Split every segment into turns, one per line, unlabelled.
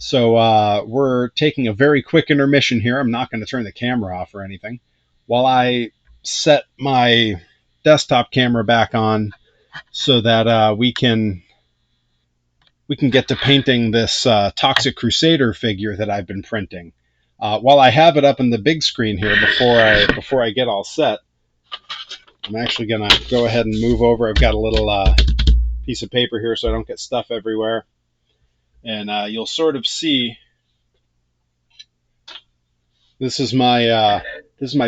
So we're taking a very quick intermission here. I'm not going to turn the camera off or anything while I set my desktop camera back on so that we can get to painting this Toxic Crusader figure that I've been printing. While I have it up in the big screen here before I get all set, I'm actually going to go ahead and move over. I've got a little piece of paper here so I don't get stuff everywhere. And you'll sort of see this is my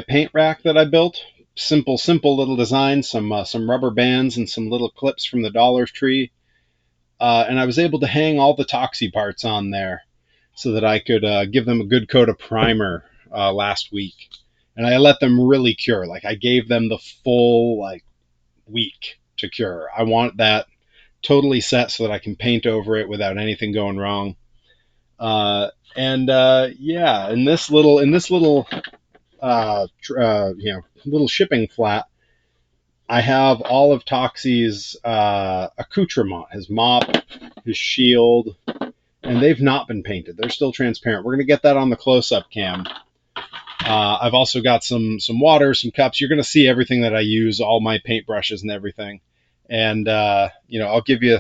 paint rack that I built. Simple little design. Some rubber bands and some little clips from the Dollar Tree. And I was able to hang all the Toxie parts on there so that I could give them a good coat of primer last week. And I let them really cure. Like, I gave them the full week to cure. I want that totally set so that I can paint over it without anything going wrong. Yeah, in this little little shipping flat, I have all of Toxie's accoutrement, his mop, his shield, and they've not been painted. They're still transparent. We're going to get that on the close-up cam. I've also got some water, some cups. You're going to see everything that I use, all my paint brushes and everything. And, I'll give you,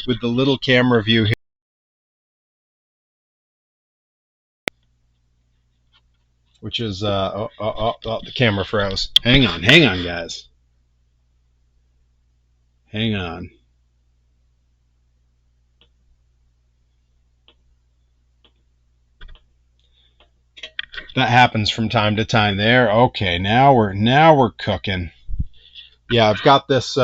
with the little camera view here, which is, the camera froze. Hang on, guys. Hang on. That happens from time to time there. Okay, now we're cooking. Yeah, I've got this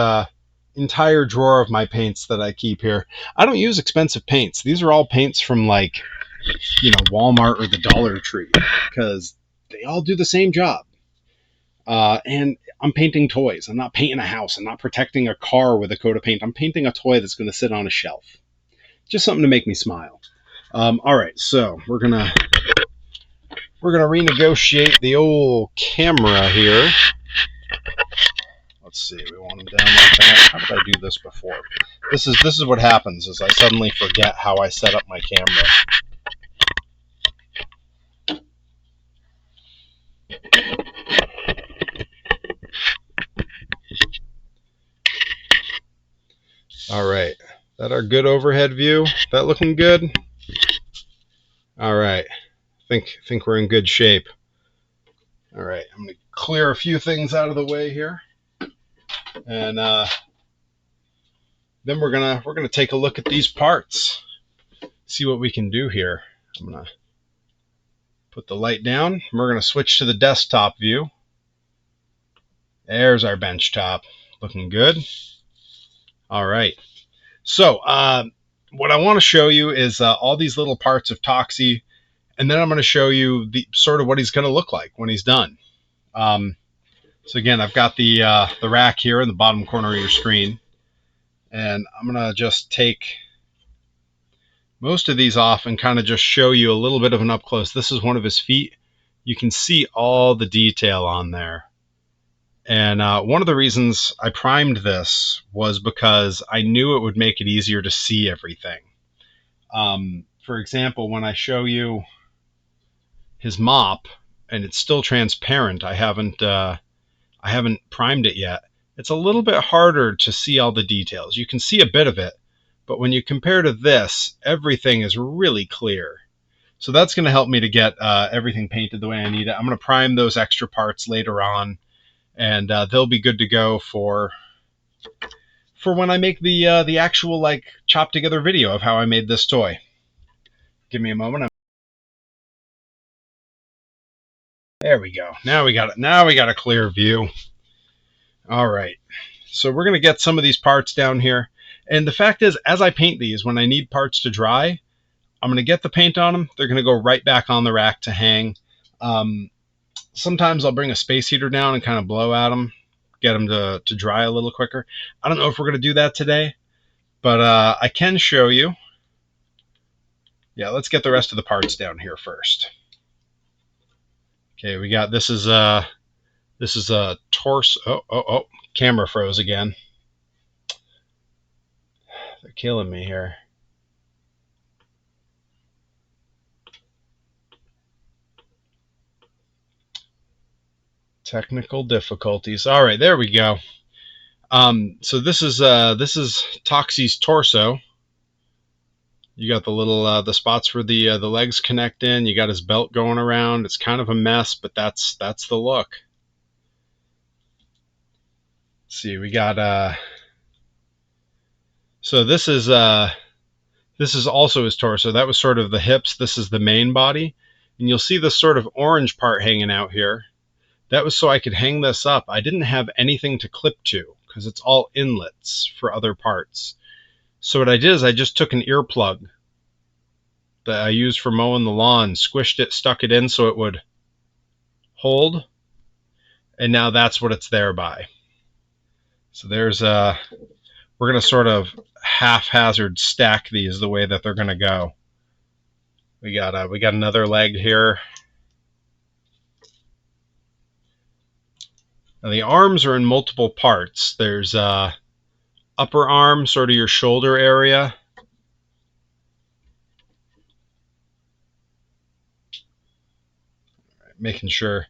entire drawer of my paints that I keep here. I don't use expensive paints. These are all paints from Walmart or the Dollar Tree, because they all do the same job. And I'm painting toys. I'm not painting a house. I'm not protecting a car with a coat of paint. I'm painting a toy that's going to sit on a shelf. Just something to make me smile. All right, so we're gonna renegotiate the old camera here. Let's see. We want them down like that. How did I do this before? This is what happens: is I suddenly forget how I set up my camera. All right, that our good overhead view. That looking good? All right, think we're in good shape. All right, I'm gonna clear a few things out of the way here, and then we're gonna take a look at these parts, see what we can do here. I'm gonna put the light down, and we're gonna switch to the desktop view. There's our bench top, looking good. All right, so what I want to show you is all these little parts of Toxie, and then I'm going to show you the sort of what he's going to look like when he's done. So again, I've got the rack here in the bottom corner of your screen, and I'm going to just take most of these off and kind of just show you a little bit of an up close. This is one of his feet. You can see all the detail on there. And one of the reasons I primed this was because I knew it would make it easier to see everything. For example, when I show you his mop, and it's still transparent, I haven't primed it yet. It's a little bit harder to see all the details. You can see a bit of it, but when you compare to this, everything is really clear. So that's going to help me to get everything painted the way I need it. I'm going to prime those extra parts later on, and they'll be good to go for when I make the actual chopped together video of how I made this toy. Give me a moment. There we go. Now we got it. Now we got a clear view. All right. So we're going to get some of these parts down here. And the fact is, as I paint these, when I need parts to dry, I'm going to get the paint on them. They're going to go right back on the rack to hang. Sometimes I'll bring a space heater down and kind of blow at them, get them to dry a little quicker. I don't know if we're going to do that today, but I can show you. Yeah, let's get the rest of the parts down here first. Okay, we got, this is a torso. Oh, camera froze again. They're killing me here. Technical difficulties. All right, there we go. So this is Toxie's torso. You got the little the spots where the legs connect in. You got his belt going around. It's kind of a mess, but that's the look. Let's see, we got so this is also his torso. That was sort of the hips. This is the main body, and you'll see this sort of orange part hanging out here. That was so I could hang this up. I didn't have anything to clip to because it's all inlets for other parts. So what I did is I just took an earplug that I used for mowing the lawn, squished it, stuck it in so it would hold, and now that's what it's there by. So there's we're going to sort of haphazard stack these the way that they're going to go. We got another leg here. Now the arms are in multiple parts. There's upper arm, sort of your shoulder area. Making sure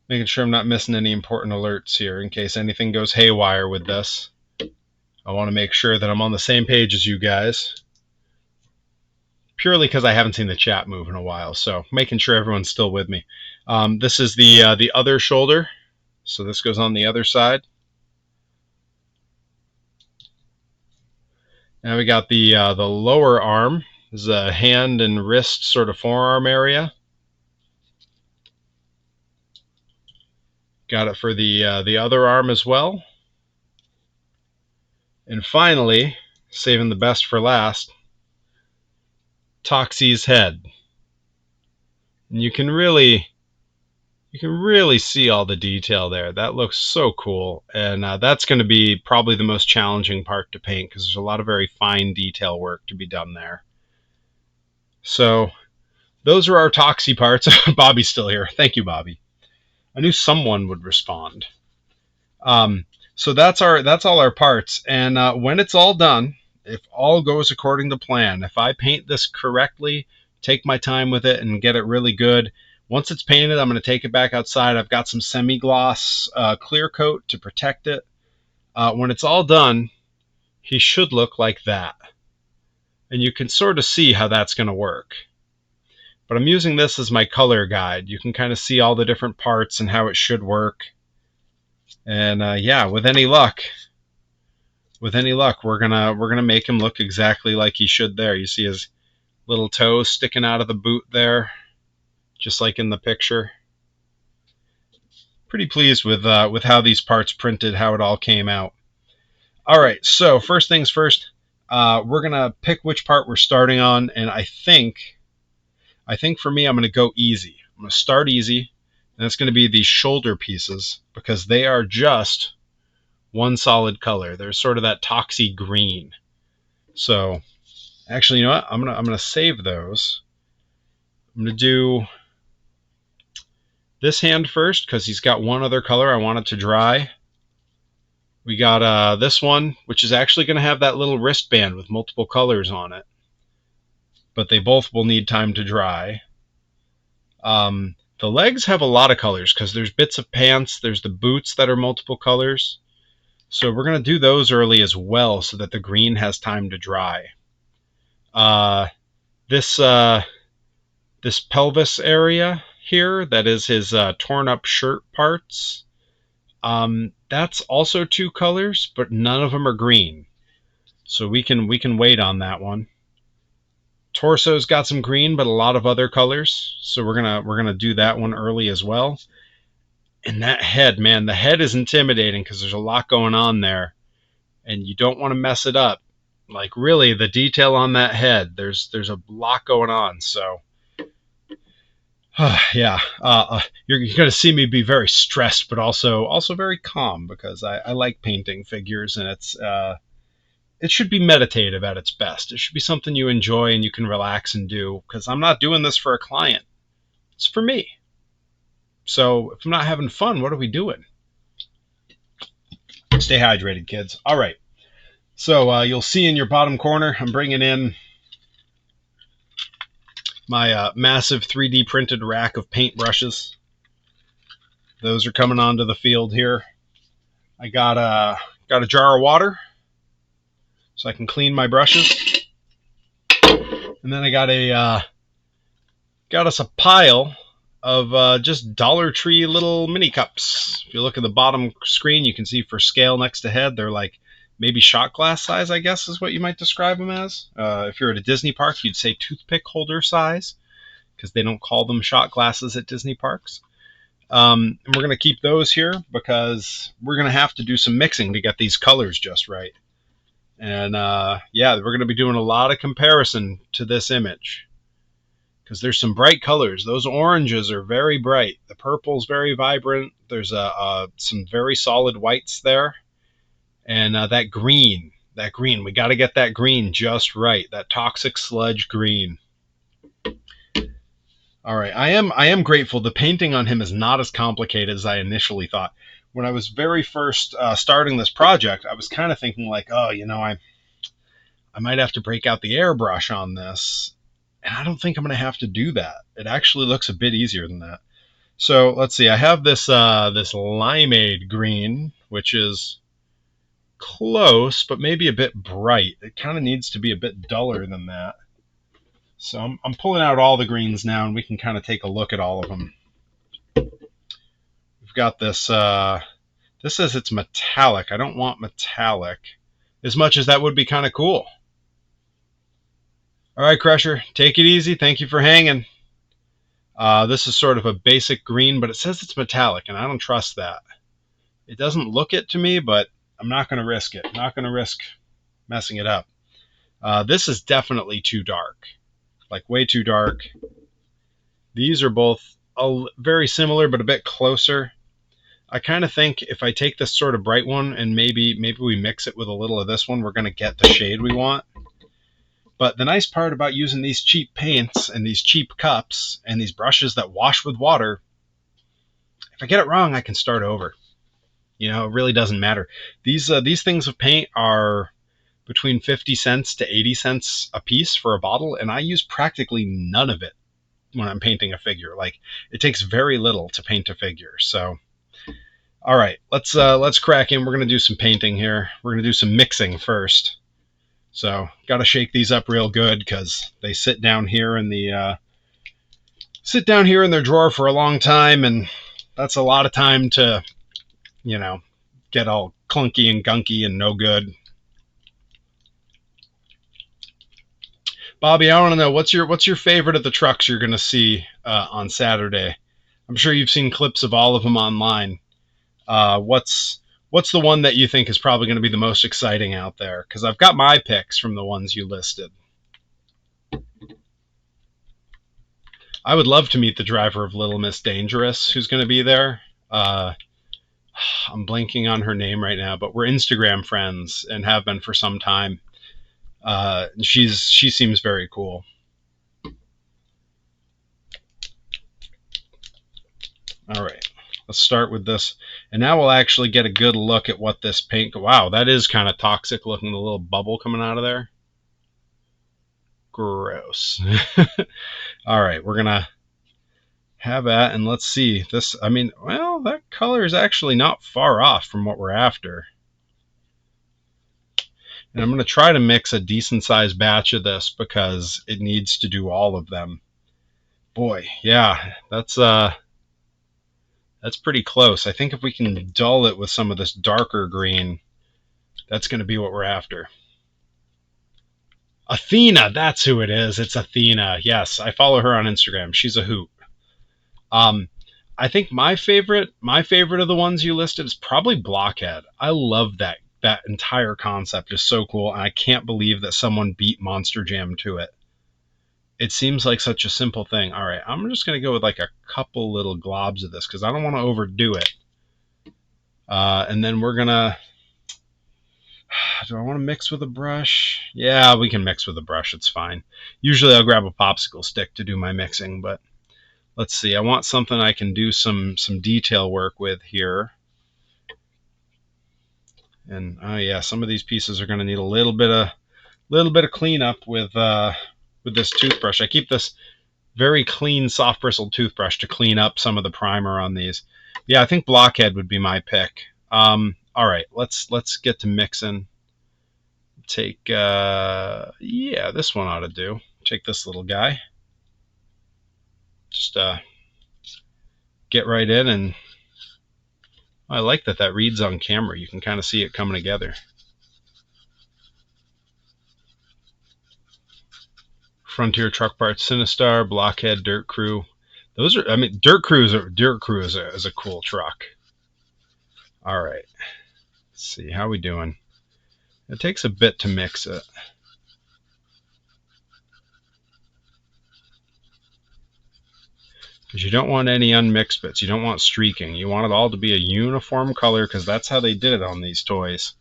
I'm not missing any important alerts here in case anything goes haywire with this. I want to make sure that I'm on the same page as you guys. Purely because I haven't seen the chat move in a while, so making sure everyone's still with me. This is the other shoulder. So this goes on the other side. Now we got the lower arm. This is a hand and wrist sort of forearm area. Got it for the other arm as well. And finally, saving the best for last, Toxie's head. And you can really see all the detail there. That looks so cool, and that's going to be probably the most challenging part to paint because there's a lot of very fine detail work to be done there. So those are our Toxie parts. Bobby's still here. Thank you, Bobby. I knew someone would respond. So that's all our parts, and when it's all done, if all goes according to plan, if I paint this correctly, take my time with it, and get it really good, once it's painted, I'm going to take it back outside. I've got some semi-gloss clear coat to protect it. When it's all done, he should look like that, and you can sort of see how that's going to work. But I'm using this as my color guide. You can kind of see all the different parts and how it should work. And yeah, with any luck, we're gonna make him look exactly like he should there. You see his little toes sticking out of the boot there, just like in the picture. Pretty pleased with how these parts printed, how it all came out. All right, so first things first, we're gonna pick which part we're starting on, and I think for me, I'm gonna go easy. I'm gonna start easy. And that's going to be these shoulder pieces because they are just one solid color. They're sort of that Toxie green. So actually, you know what? I'm gonna save those. I'm gonna do this hand first because he's got one other color I want it to dry. We got this one, which is actually going to have that little wristband with multiple colors on it. But they both will need time to dry. The legs have a lot of colors because there's bits of pants, there's the boots that are multiple colors. So we're going to do those early as well so that the green has time to dry. This pelvis area here, that is his torn up shirt parts. That's also two colors, but none of them are green. So we can wait on that one. Torso's got some green, but a lot of other colors. So we're gonna do that one early as well. And that head, man, the head is intimidating because there's a lot going on there, and you don't want to mess it up. Like really, the detail on that head, there's a lot going on. So yeah, you're gonna see me be very stressed, but also very calm because I like painting figures, and it should be meditative at its best. It should be something you enjoy and you can relax and do, because I'm not doing this for a client. It's for me. So if I'm not having fun, what are we doing? Stay hydrated, kids. All right. So you'll see in your bottom corner, I'm bringing in my massive 3D printed rack of paintbrushes. those are coming onto the field here. I got a jar of water so I can clean my brushes, and then I got us a pile of just Dollar Tree little mini cups. If you look at the bottom screen, you can see for scale next to head, they're like maybe shot glass size, I guess is what you might describe them as. If you're at a Disney park, you'd say toothpick holder size, because they don't call them shot glasses at Disney parks. And we're going to keep those here because we're going to have to do some mixing to get these colors just right. And yeah, we're going to be doing a lot of comparison to this image, because there's some bright colors. Those oranges are very bright. The purple's very vibrant. There's some very solid whites there. And that green, we got to get that green just right. That toxic sludge green. All right, I am grateful. The painting on him is not as complicated as I initially thought. When I was very first starting this project, I was kind of thinking like, oh, you know, I might have to break out the airbrush on this. And I don't think I'm going to have to do that. It actually looks a bit easier than that. So let's see. I have this this limeade green, which is close, but maybe a bit bright. It kind of needs to be a bit duller than that. So I'm pulling out all the greens now, and we can kind of take a look at all of them. We've got this. This says it's metallic. I don't want metallic, as much as that would be kind of cool. All right, Crusher, take it easy. Thank you for hanging. This is sort of a basic green, but it says it's metallic, and I don't trust that. It doesn't look it to me, but I'm not going to risk it. I'm not going to risk messing it up. This is definitely too dark, like way too dark. These are both very similar, but a bit closer. I kind of think if I take this sort of bright one and maybe we mix it with a little of this one, we're going to get the shade we want. But the nice part about using these cheap paints and these cheap cups and these brushes that wash with water, if I get it wrong, I can start over. You know, it really doesn't matter. These things of paint are between 50 cents to 80 cents a piece for a bottle, and I use practically none of it when I'm painting a figure. Like, it takes very little to paint a figure. So, all right, let's crack in. We're going to do some painting here. We're going to do some mixing first. So, got to shake these up real good because they sit down here in their drawer for a long time, and that's a lot of time to, you know, get all clunky and gunky and no good. Bobby, I want to know what's your favorite of the trucks you're going to see on Saturday. I'm sure you've seen clips of all of them online. What's the one that you think is probably going to be the most exciting out there? Because I've got my picks from the ones you listed. I would love to meet the driver of Little Miss Dangerous, who's going to be there. I'm blanking on her name right now, but we're Instagram friends and have been for some time. She seems very cool. All right. Let's start with this. And now we'll actually get a good look at what this paint... Wow, that is kind of toxic looking, the little bubble coming out of there. Gross. All right, we're going to have that, and let's see. This, I mean, well, that color is actually not far off from what we're after. And I'm going to try to mix a decent-sized batch of this because it needs to do all of them. Boy, yeah, that's pretty close. I think if we can dull it with some of this darker green, that's going to be what we're after. Athena, that's who it is. It's Athena. Yes, I follow her on Instagram. She's a hoot. I think my favorite of the ones you listed is probably Blockhead. I love that. That entire concept is so cool, and I can't believe that someone beat Monster Jam to it. It seems like such a simple thing. All right, I'm just going to go with like a couple little globs of this because I don't want to overdo it. And then we're going to... Do I want to mix with a brush? Yeah, we can mix with a brush. It's fine. Usually I'll grab a popsicle stick to do my mixing, but let's see. I want something I can do some detail work with here. And oh yeah, some of these pieces are going to need a little bit of cleanup with this toothbrush. I keep this very clean, soft bristled toothbrush to clean up some of the primer on these. Yeah, I think blockhead would be my pick. All right, let's get to mixing. Take yeah, this one ought to do. Take this little guy. Just get right in, and I like that reads on camera. You can kind of see it coming together. Frontier Truck Parts, Sinistar, Blockhead, Dirt Crew. Those are, I mean, Dirt Crew is a cool truck. All right, let's see how we doing. It takes a bit to mix it. Because you don't want any unmixed bits. You don't want streaking. You want it all to be a uniform color, because that's how they did it on these toys.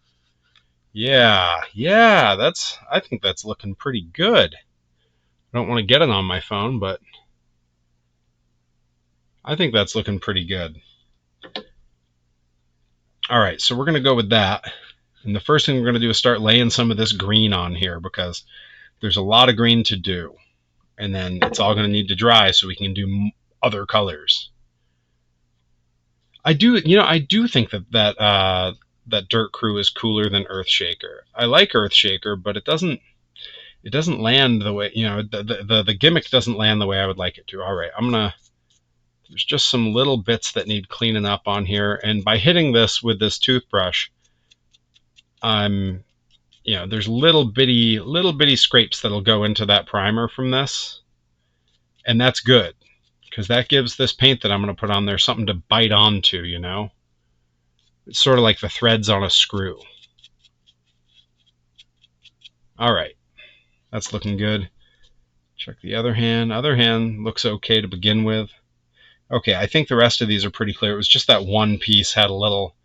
Yeah, I think that's looking pretty good. I don't want to get it on my phone, but I think that's looking pretty good. All right, so we're going to go with that. And the first thing we're going to do is start laying some of this green on here, because there's a lot of green to do. And then it's all going to need to dry so we can do other colors. I do think that Dirt Crew is cooler than Earthshaker. I like Earthshaker, but it doesn't land the way, the gimmick doesn't land the way I would like it to. All right, there's just some little bits that need cleaning up on here, and by hitting this with this toothbrush, there's little bitty scrapes that'll go into that primer from this, and that's good, because that gives this paint that I'm going to put on there something to bite onto, It's sort of like the threads on a screw. All right, that's looking good. Check the other hand. Other hand looks okay to begin with. Okay, I think the rest of these are pretty clear. It was just that one piece had a little,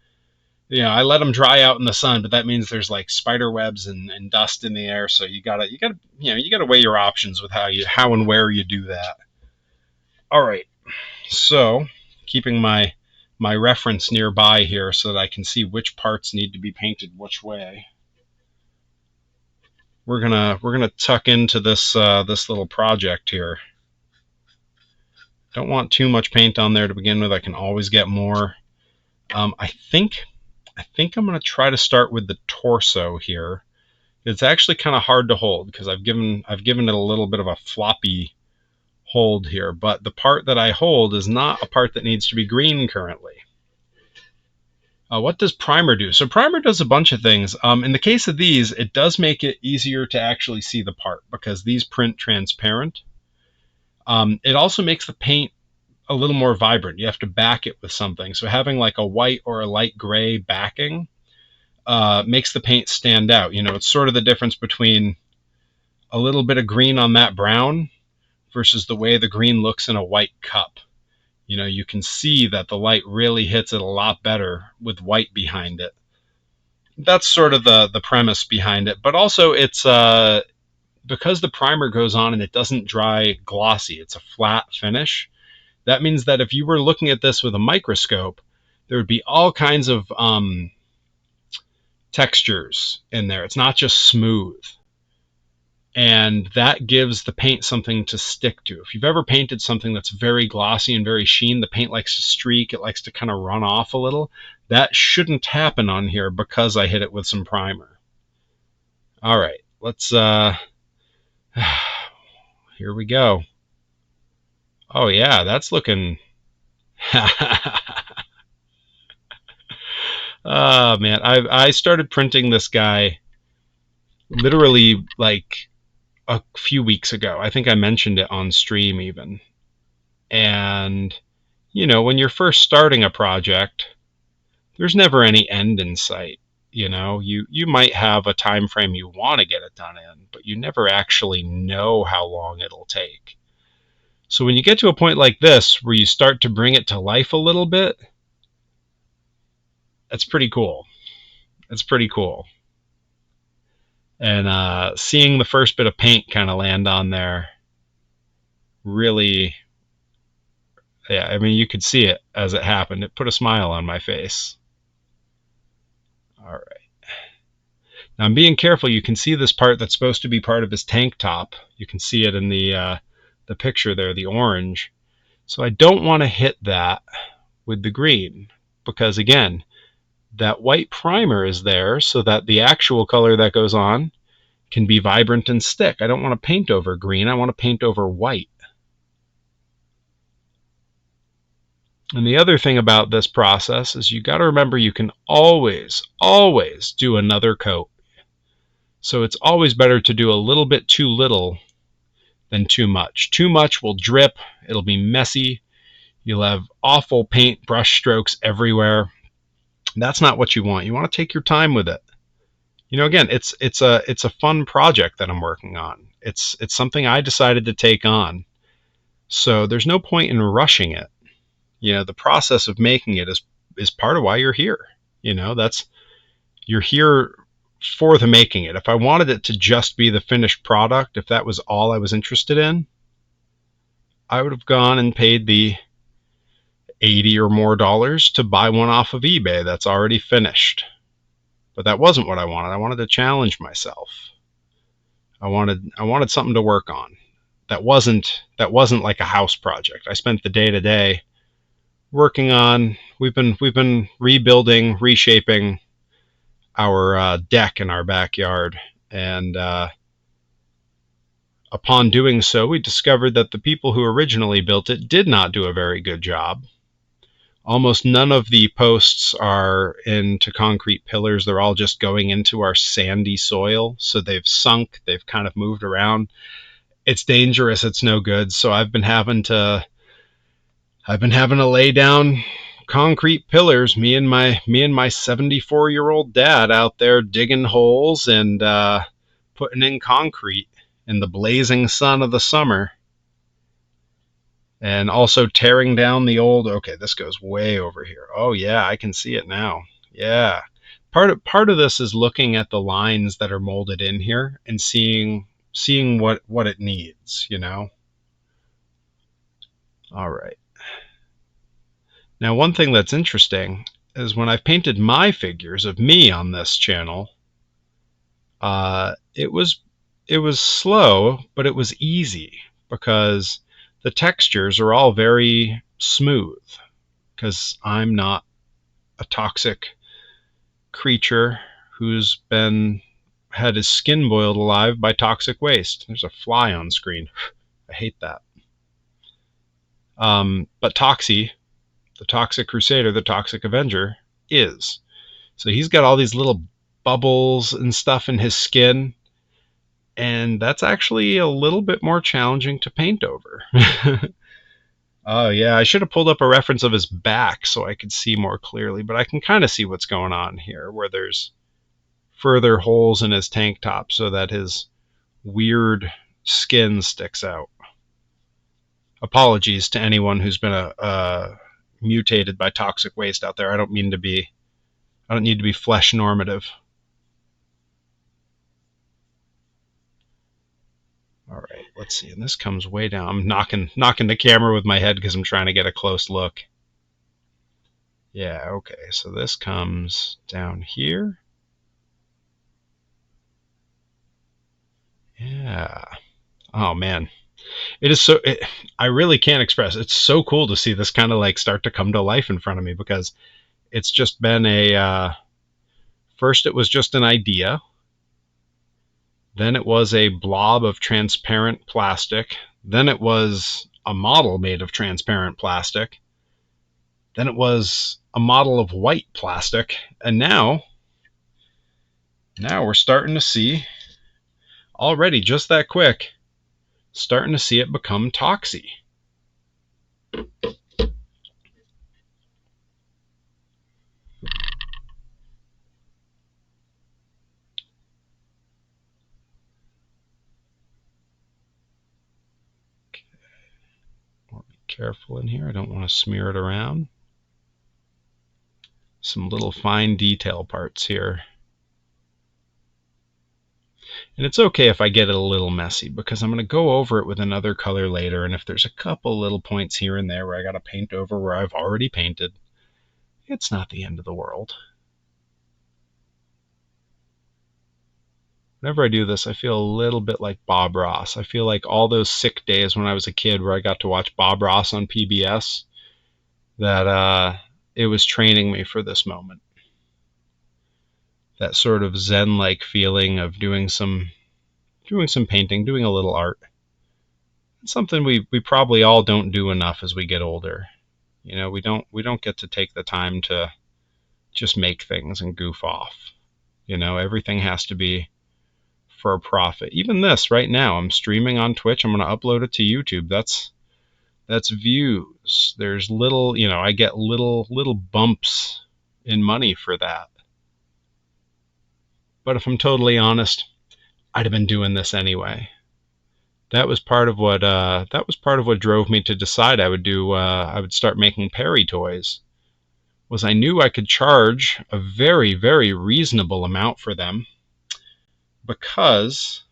I let them dry out in the sun, but that means there's like spider webs and dust in the air. So you gotta weigh your options with how and where you do that. All right, so keeping my reference nearby here so that I can see which parts need to be painted which way. We're gonna tuck into this little project here. Don't want too much paint on there to begin with. I can always get more. I think I'm going to try to start with the torso here. It's actually kind of hard to hold because I've given it a little bit of a floppy hold here, but the part that I hold is not a part that needs to be green currently. What does primer do? So primer does a bunch of things. In the case of these, it does make it easier to actually see the part because these print transparent. It also makes the paint a little more vibrant. You have to back it with something. So having like a white or a light gray backing makes the paint stand out. It's sort of the difference between a little bit of green on that brown versus the way the green looks in a white cup. You can see that the light really hits it a lot better with white behind it. That's sort of the premise behind it. But also it's because the primer goes on and it doesn't dry glossy, it's a flat finish. That means that if you were looking at this with a microscope, there would be all kinds of textures in there. It's not just smooth. And that gives the paint something to stick to. If you've ever painted something that's very glossy and very sheen, the paint likes to streak, it likes to kind of run off a little. That shouldn't happen on here because I hit it with some primer. All right, let's here we go. Oh yeah, that's looking oh man, I started printing this guy literally like a few weeks ago. I think I mentioned it on stream even. And when you're first starting a project, there's never any end in sight. You might have a time frame you want to get it done in, but you never actually know how long it'll take. So when you get to a point like this where you start to bring it to life a little bit, that's pretty cool. It's pretty cool. And seeing the first bit of paint kind of land on there, really, yeah, I mean, you could see it as it happened. It put a smile on my face. All right. Now I'm being careful. You can see this part that's supposed to be part of his tank top. You can see it in the picture there, the orange. So I don't want to hit that, with the green, because again, that white primer is there so that the actual color that goes on can be vibrant and stick. I don't want to paint over green, I want to paint over white. And the other thing about this process is you got to remember you can always do another coat. So it's always better to do a little bit too little than too much. Too much will drip, it'll be messy, you'll have awful paint brush strokes everywhere. That's not what you want. You want to take your time with it. You know, again, it's a fun project that I'm working on. It's something I decided to take on. So there's no point in rushing it. You know, the process of making it is part of why you're here. You know, you're here for the making it. If I wanted it to just be the finished product, if that was all I was interested in, I would have gone and paid the $80 or more to buy one off of eBay that's already finished. But that wasn't what I wanted. I wanted to challenge myself. I wanted something to work on. That wasn't like a house project. I spent the day to day working on. We've been rebuilding, reshaping our deck in our backyard, and upon doing so, we discovered that the people who originally built it did not do a very good job. Almost none of the posts are into concrete pillars. They're all just going into our sandy soil. So they've sunk, they've kind of moved around. It's dangerous, it's no good. So I've been having to lay down concrete pillars. Me and my 74-year-old dad out there digging holes and putting in concrete in the blazing sun of the summer. And also tearing down the old, okay, this goes way over here. Oh yeah, I can see it now. Yeah. Part of this is looking at the lines that are molded in here and seeing what it needs, you know. All right. Now, one thing that's interesting is when I've painted my figures of me on this channel, it was slow, but it was easy because the textures are all very smooth, because I'm not a toxic creature who's had his skin boiled alive by toxic waste. There's a fly on screen. I hate that. But Toxie, the Toxic Crusader, the Toxic Avenger, is. So he's got all these little bubbles and stuff in his skin, and that's actually a little bit more challenging to paint over. Oh yeah, I should have pulled up a reference of his back so I could see more clearly, but I can kind of see what's going on here, where there's further holes in his tank top so that his weird skin sticks out. Apologies to anyone who's been mutated by toxic waste out there. I don't need to be flesh normative. All right, let's see. And this comes way down. I'm knocking the camera with my head because I'm trying to get a close look. Yeah, okay. So this comes down here. Yeah. Oh man. It is so, I really can't express. It's so cool to see this kind of like start to come to life in front of me, because it's just been first it was just an idea. Then it was a blob of transparent plastic. Then it was a model made of transparent plastic. Then it was a model of white plastic. And now we're starting to see, already just that quick, starting to see it become Toxie. Careful in here, I don't want to smear it around. Some little fine detail parts here. And it's okay if I get it a little messy, because I'm going to go over it with another color later, and if there's a couple little points here and there where I got to paint over where I've already painted, it's not the end of the world. Whenever I do this, I feel a little bit like Bob Ross. I feel like all those sick days when I was a kid where I got to watch Bob Ross on PBS. that it was training me for this moment. That sort of zen-like feeling of doing some painting, doing a little art. It's something we probably all don't do enough as we get older. You know, we don't get to take the time to just make things and goof off. You know, everything has to be for a profit. Even this right now, I'm streaming on Twitch. I'm going to upload it to YouTube. That's views. There's little, you know, I get little bumps in money for that. But if I'm totally honest, I'd have been doing this anyway. That was part of what drove me to decide I would start making Perry toys. Was I knew I could charge a very, very reasonable amount for them because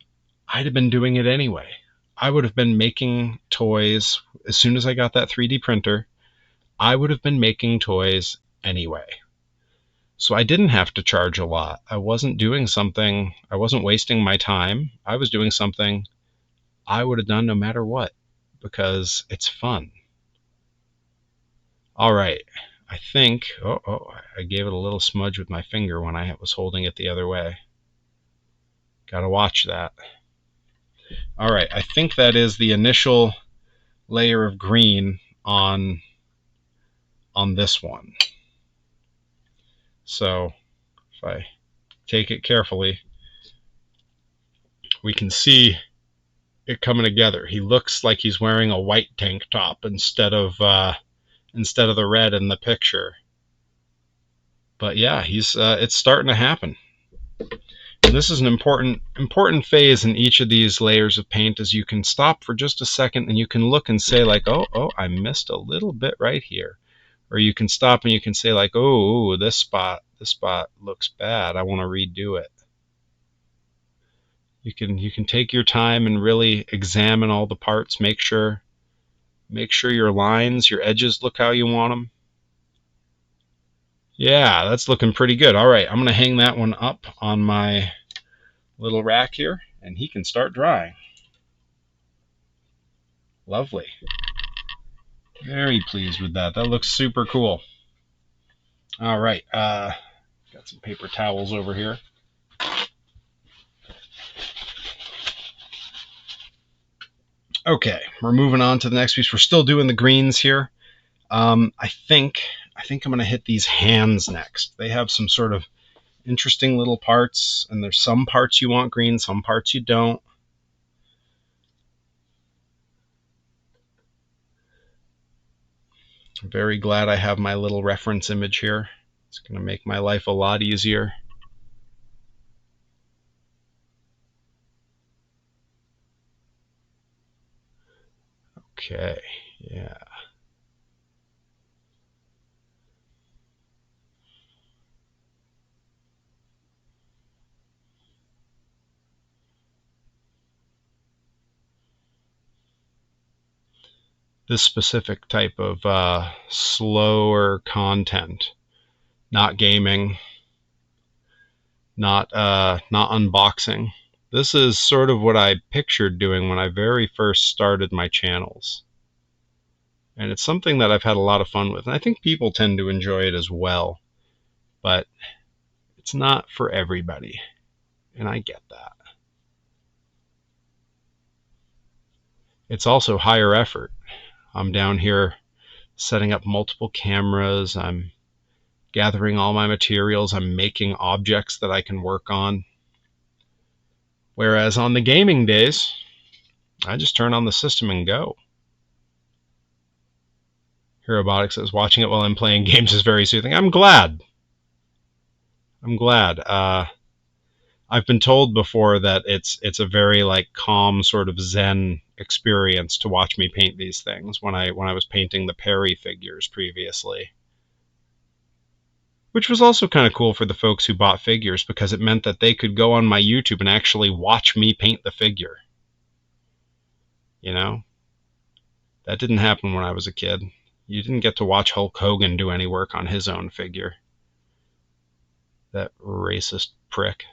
I'd have been doing it anyway. I would have been making toys as soon as I got that 3D printer. I would have been making toys anyway. So I didn't have to charge a lot. I wasn't wasting my time. I was doing something I would have done no matter what because it's fun. All right. I think, I gave it a little smudge with my finger when I was holding it the other way. Gotta watch that. All right, I think that is the initial layer of green on this one. So if I take it carefully, we can see it coming together. He looks like he's wearing a white tank top instead of the red in the picture. But yeah, it's starting to happen. And this is an important phase in each of these layers of paint, is you can stop for just a second and you can look and say like, oh, I missed a little bit right here. Or you can stop and you can say like, oh, this spot looks bad. I want to redo it. You can take your time and really examine all the parts. Make sure your lines, your edges look how you want them. Yeah, that's looking pretty good. All right, I'm going to hang that one up on my little rack here, and he can start drying. Lovely. Very pleased with that. That looks super cool. All right, got some paper towels over here. Okay, we're moving on to the next piece. We're still doing the greens here. I think I'm going to hit these hands next. They have some sort of interesting little parts, and there's some parts you want green, some parts you don't. I'm very glad I have my little reference image here. It's going to make my life a lot easier. Okay, yeah. This specific type of slower content, not gaming, not unboxing. This is sort of what I pictured doing when I very first started my channels. And it's something that I've had a lot of fun with. And I think people tend to enjoy it as well. But it's not for everybody. And I get that. It's also higher effort. I'm down here setting up multiple cameras. I'm gathering all my materials. I'm making objects that I can work on. Whereas on the gaming days, I just turn on the system and go. Robotics says, watching it while I'm playing games is very soothing. I'm glad. I've been told before that it's a very like calm sort of zen experience to watch me paint these things when I was painting the Perry figures previously. Which was also kind of cool for the folks who bought figures, because it meant that they could go on my YouTube and actually watch me paint the figure. You know? That didn't happen when I was a kid. You didn't get to watch Hulk Hogan do any work on his own figure. That racist prick.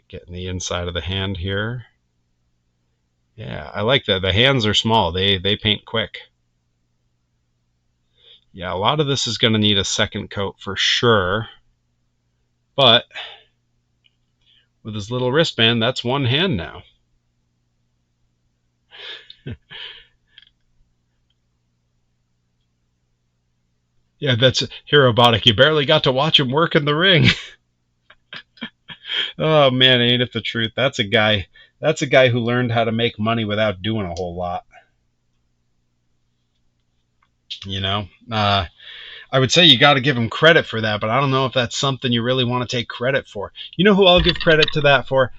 Getting the inside of the hand here. Yeah, I like that. The hands are small. They paint quick. Yeah, a lot of this is going to need a second coat for sure. But with his little wristband, that's one hand now. Yeah, that's Herobotic. You barely got to watch him work in the ring. Oh man, ain't it the truth? That's a guy. That's a guy who learned how to make money without doing a whole lot. You know, I would say you got to give him credit for that, but I don't know if that's something you really want to take credit for. You know who I'll give credit to that for?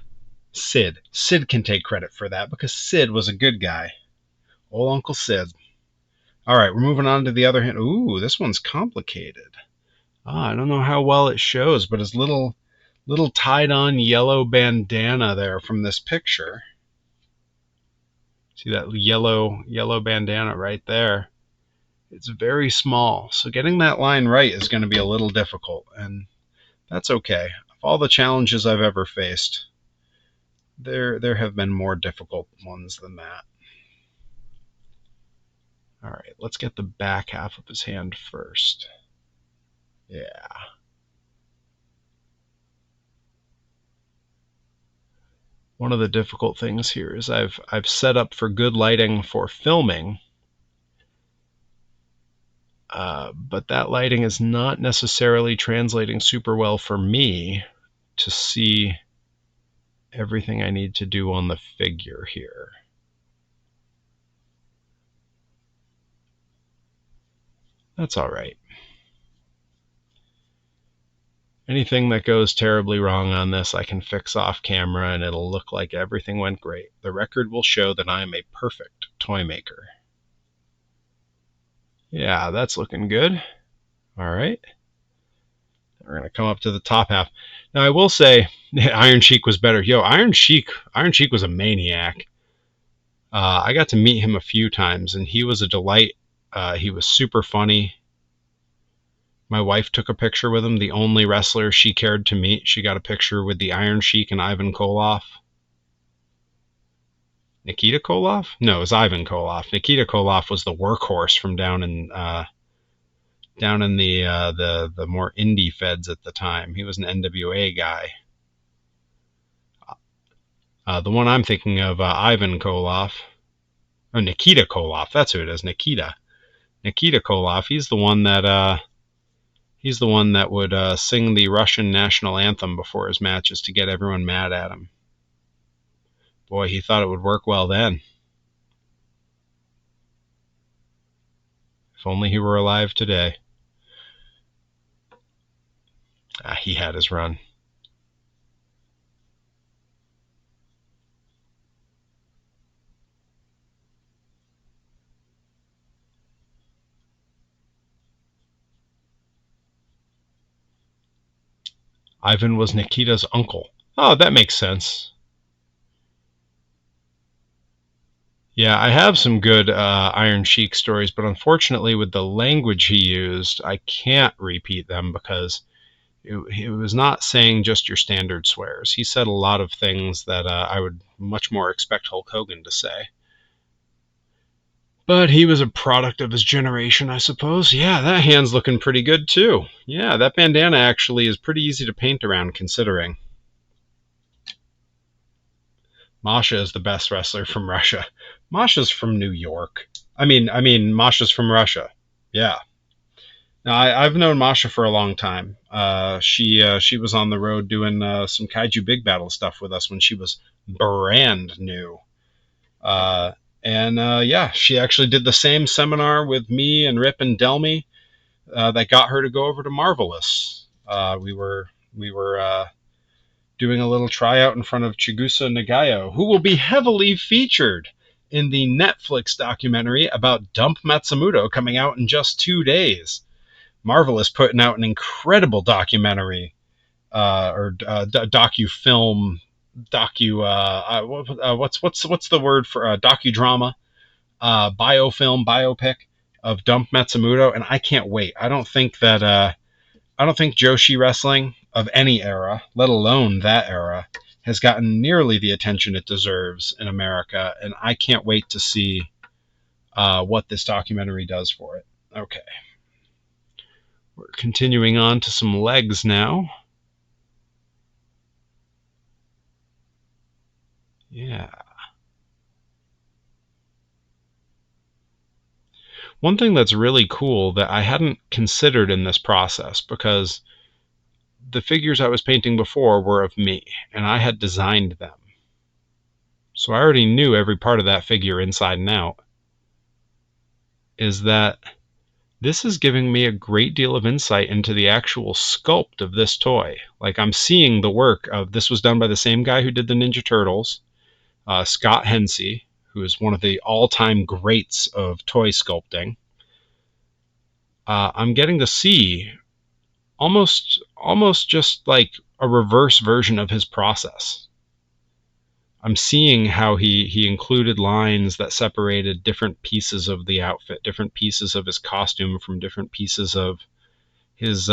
Sid. Sid can take credit for that because Sid was a good guy. Old Uncle Sid. All right, we're moving on to the other hand. Ooh, this one's complicated. I don't know how well it shows, but his little tied-on yellow bandana there from this picture. See that yellow bandana right there? It's very small, so getting that line right is going to be a little difficult, and that's okay. Of all the challenges I've ever faced, there have been more difficult ones than that. All right, let's get the back half of his hand first. Yeah. One of the difficult things here is I've set up for good lighting for filming, but that lighting is not necessarily translating super well for me to see everything I need to do on the figure here. That's all right. Anything that goes terribly wrong on this, I can fix off camera and it'll look like everything went great. The record will show that I am a perfect toy maker. Yeah, that's looking good. All right. We're going to come up to the top half. Now, I will say Iron Sheik was better. Yo, Iron Sheik was a maniac. I got to meet him a few times, and he was a delight. He was super funny. My wife took a picture with him, the only wrestler she cared to meet. She got a picture with the Iron Sheik and Ivan Koloff. Nikita Koloff? No, it was Ivan Koloff. Nikita Koloff was the workhorse from down in the more indie feds at the time. He was an NWA guy. The one I'm thinking of, Ivan Koloff. Oh, Nikita Koloff. That's who it is. Nikita Koloff. He's the one that would sing the Russian national anthem before his matches to get everyone mad at him. Boy, he thought it would work well then. If only he were alive today. He had his run. Ivan was Nikita's uncle. Oh, that makes sense. Yeah, I have some good Iron Sheik stories, but unfortunately with the language he used, I can't repeat them because it was not saying just your standard swears. He said a lot of things that I would much more expect Hulk Hogan to say. But he was a product of his generation, I suppose. Yeah, that hand's looking pretty good too. Yeah, that bandana actually is pretty easy to paint around considering. Masha is the best wrestler from Russia. Masha's from New York. I mean, Masha's from Russia. Yeah. Now, I've known Masha for a long time. She was on the road doing some Kaiju Big Battle stuff with us when she was brand new. Yeah, she actually did the same seminar with me and Rip and Delmy that got her to go over to Marvelous. We were doing a little tryout in front of Chigusa Nagayo, who will be heavily featured in the Netflix documentary about Dump Matsumoto coming out in just 2 days. Marvelous putting out an incredible documentary docu-film, what's the word for docudrama, biofilm, biopic of Dump Matsumoto, and I can't wait. I don't think Joshi wrestling of any era, let alone that era, has gotten nearly the attention it deserves in America, and I can't wait to see what this documentary does for it. Okay. We're continuing on to some legs now. Yeah. One thing that's really cool that I hadn't considered in this process, because the figures I was painting before were of me, and I had designed them. So I already knew every part of that figure inside and out, is that this is giving me a great deal of insight into the actual sculpt of this toy. Like, I'm seeing the work of, this was done by the same guy who did the Ninja Turtles, Scott Hensey, who is one of the all-time greats of toy sculpting. I'm getting to see almost just like a reverse version of his process. I'm seeing how he included lines that separated different pieces of the outfit, different pieces of his costume from different pieces of his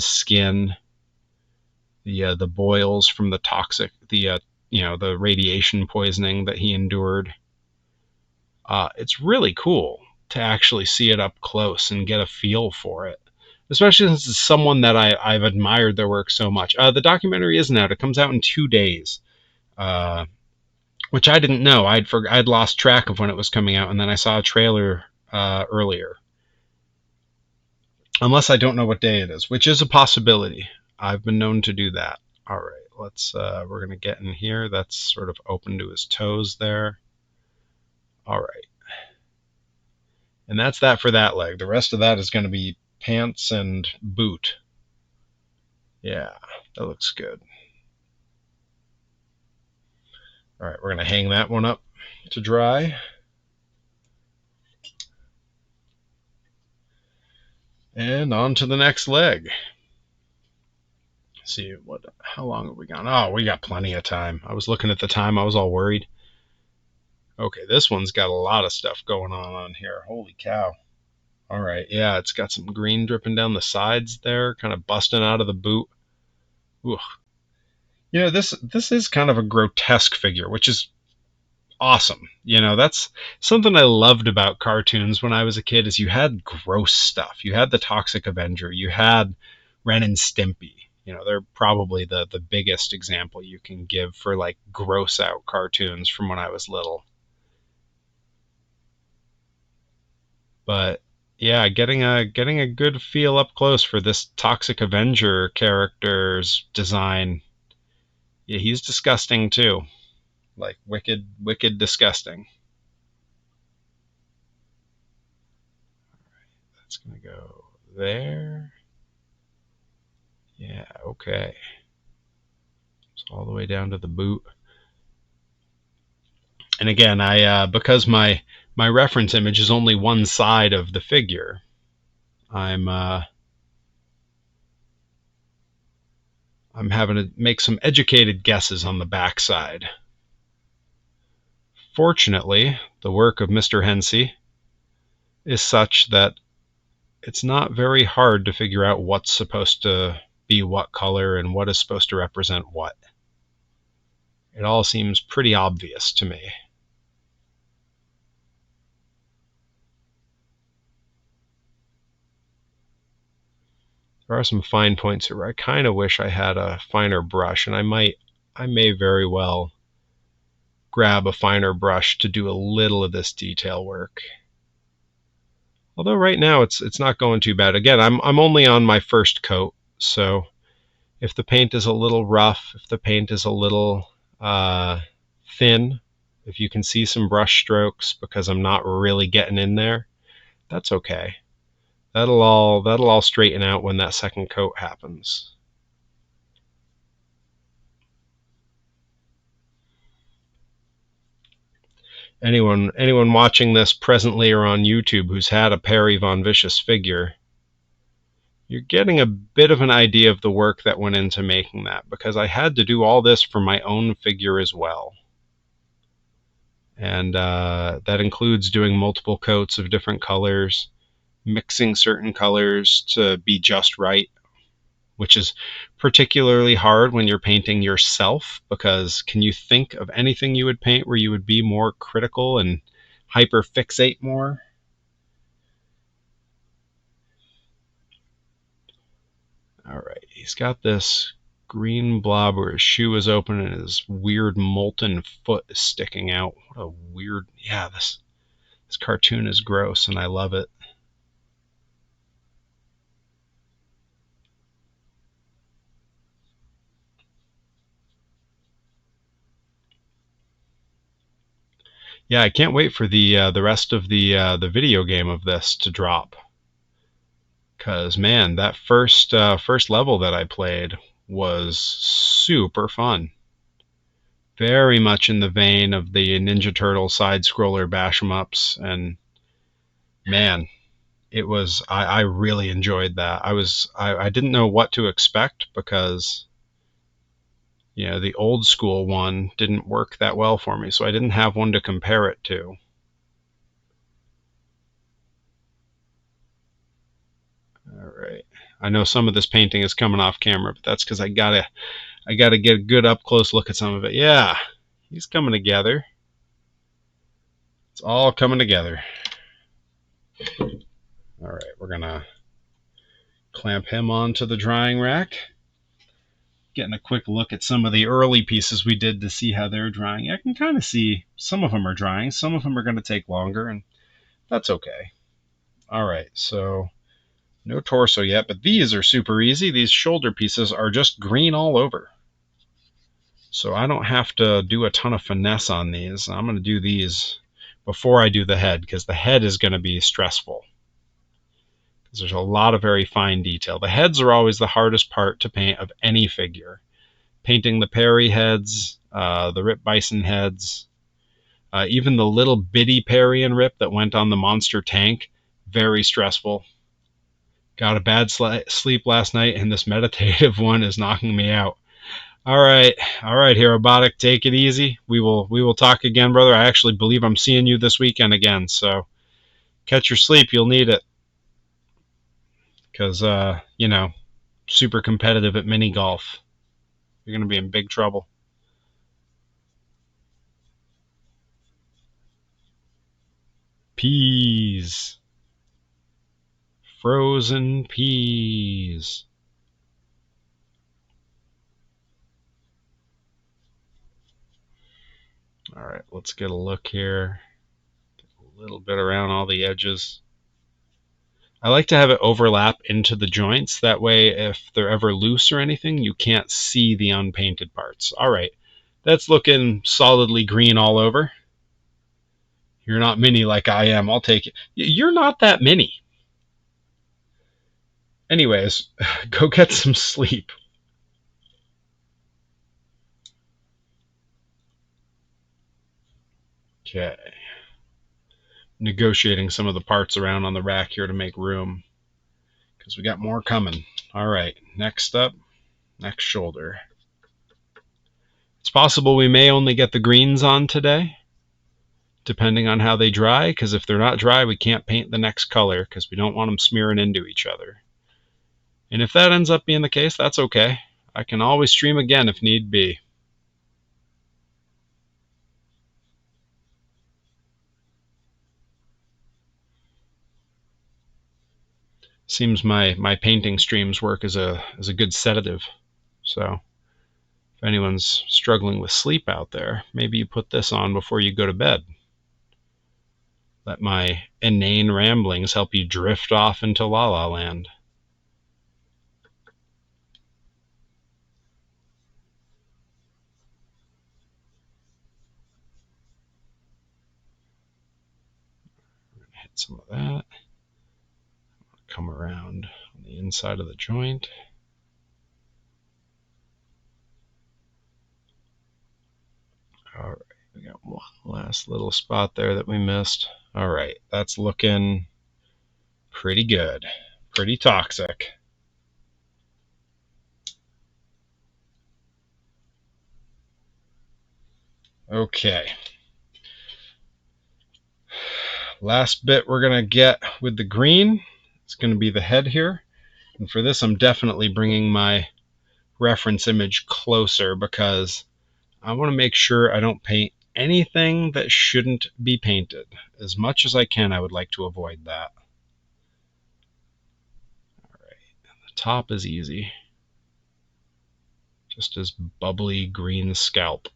skin, the boils from the toxic, the radiation poisoning that he endured. It's really cool to actually see it up close and get a feel for it, especially since it's someone that I've admired their work so much. The documentary isn't out. It comes out in 2 days, which I didn't know. I'd lost track of when it was coming out, and then I saw a trailer earlier. Unless I don't know what day it is, which is a possibility. I've been known to do that. All right, we're going to get in here. That's sort of open to his toes there. All right. And that's that for that leg. The rest of that is going to be pants and boot. Yeah, that looks good. All right, we're going to hang that one up to dry. And on to the next leg. Let's see, how long have we gone? Oh, we got plenty of time. I was looking at the time. I was all worried. Okay, this one's got a lot of stuff going on here. Holy cow. All right, yeah, it's got some green dripping down the sides there, kind of busting out of the boot. Ooh. You know, this is kind of a grotesque figure, which is awesome. You know, that's something I loved about cartoons when I was a kid, is you had gross stuff. You had the Toxic Avenger. You had Ren and Stimpy. You know, they're probably the biggest example you can give for, like, gross out cartoons from when I was little. But yeah, getting a good feel up close for this Toxic Avenger character's design. Yeah, he's disgusting too. Like, wicked disgusting. That's gonna go there. Yeah, okay. So all the way down to the boot. And again, because my reference image is only one side of the figure, I'm having to make some educated guesses on the back side. Fortunately, the work of Mr. Hensey is such that it's not very hard to figure out what's supposed to be what color and what is supposed to represent what. It all seems pretty obvious to me. There are some fine points here where I kind of wish I had a finer brush, and I may very well grab a finer brush to do a little of this detail work. Although right now it's not going too bad. Again, I'm only on my first coat, so if the paint is a little rough, if the paint is a little thin, if you can see some brush strokes because I'm not really getting in there, that's okay. That'll all straighten out when that second coat happens. Anyone watching this presently or on YouTube who's had a Perry Von Vicious figure, you're getting a bit of an idea of the work that went into making that, because I had to do all this for my own figure as well. And that includes doing multiple coats of different colors, mixing certain colors to be just right. which is particularly hard when you're painting yourself, because can you think of anything you would paint where you would be more critical and hyper fixate more? All right, he's got this green blob where his shoe is open and his weird molten foot is sticking out. What a weird, yeah, this cartoon is gross and I love it. Yeah, I can't wait for the rest of the video game of this to drop. Cause man, that first level that I played was super fun. Very much in the vein of the Ninja Turtle side scroller bash 'em ups, and man, it was I really enjoyed that. I didn't know what to expect because the old school one didn't work that well for me, so I didn't have one to compare it to. All right. I know some of this painting is coming off camera, but that's because I gotta get a good up close look at some of it. Yeah, he's coming together. It's all coming together. All right, we're gonna clamp him onto the drying rack. Getting a quick look at some of the early pieces we did to see how they're drying. I can kind of see some of them are drying, some of them are going to take longer, and that's okay. All right, so no torso yet, but these are super easy. These shoulder pieces are just green all over. So I don't have to do a ton of finesse on these. I'm going to do these before I do the head, because the head is going to be stressful. Because there's a lot of very fine detail. The heads are always the hardest part to paint of any figure. Painting the Perry heads, the Rip Bison heads, even the little bitty Perry and Rip that went on the monster tank, very stressful. Got a bad sleep last night, and this meditative one is knocking me out. All right, Herobotic, take it easy. We will talk again, brother. I actually believe I'm seeing you this weekend again, so catch your sleep. You'll need it, because super competitive at mini golf. You're gonna be in big trouble. Peas. Frozen peas. All right, let's get a look here. Get a little bit around all the edges. I like to have it overlap into the joints. That way, if they're ever loose or anything, you can't see the unpainted parts. All right, that's looking solidly green all over. You're not mini like I am. I'll take it. You're not that mini. Anyways, go get some sleep. Okay. Negotiating some of the parts around on the rack here to make room, because we got more coming. All right, next up, next shoulder. It's possible we may only get the greens on today, depending on how they dry, because if they're not dry, we can't paint the next color, because we don't want them smearing into each other. And if that ends up being the case, that's okay. I can always stream again if need be. Seems my painting streams work as a good sedative. So if anyone's struggling with sleep out there, maybe you put this on before you go to bed. Let my inane ramblings help you drift off into La La Land. Hit some of that. Come around on the inside of the joint. All right, we got one last little spot there that we missed. All right, that's looking pretty good, pretty toxic. Okay. Last bit we're going to get with the green. It's going to be the head here. And for this, I'm definitely bringing my reference image closer because I want to make sure I don't paint anything that shouldn't be painted. As much as I can, I would like to avoid that. All right, the top is easy. Just his bubbly green scalp.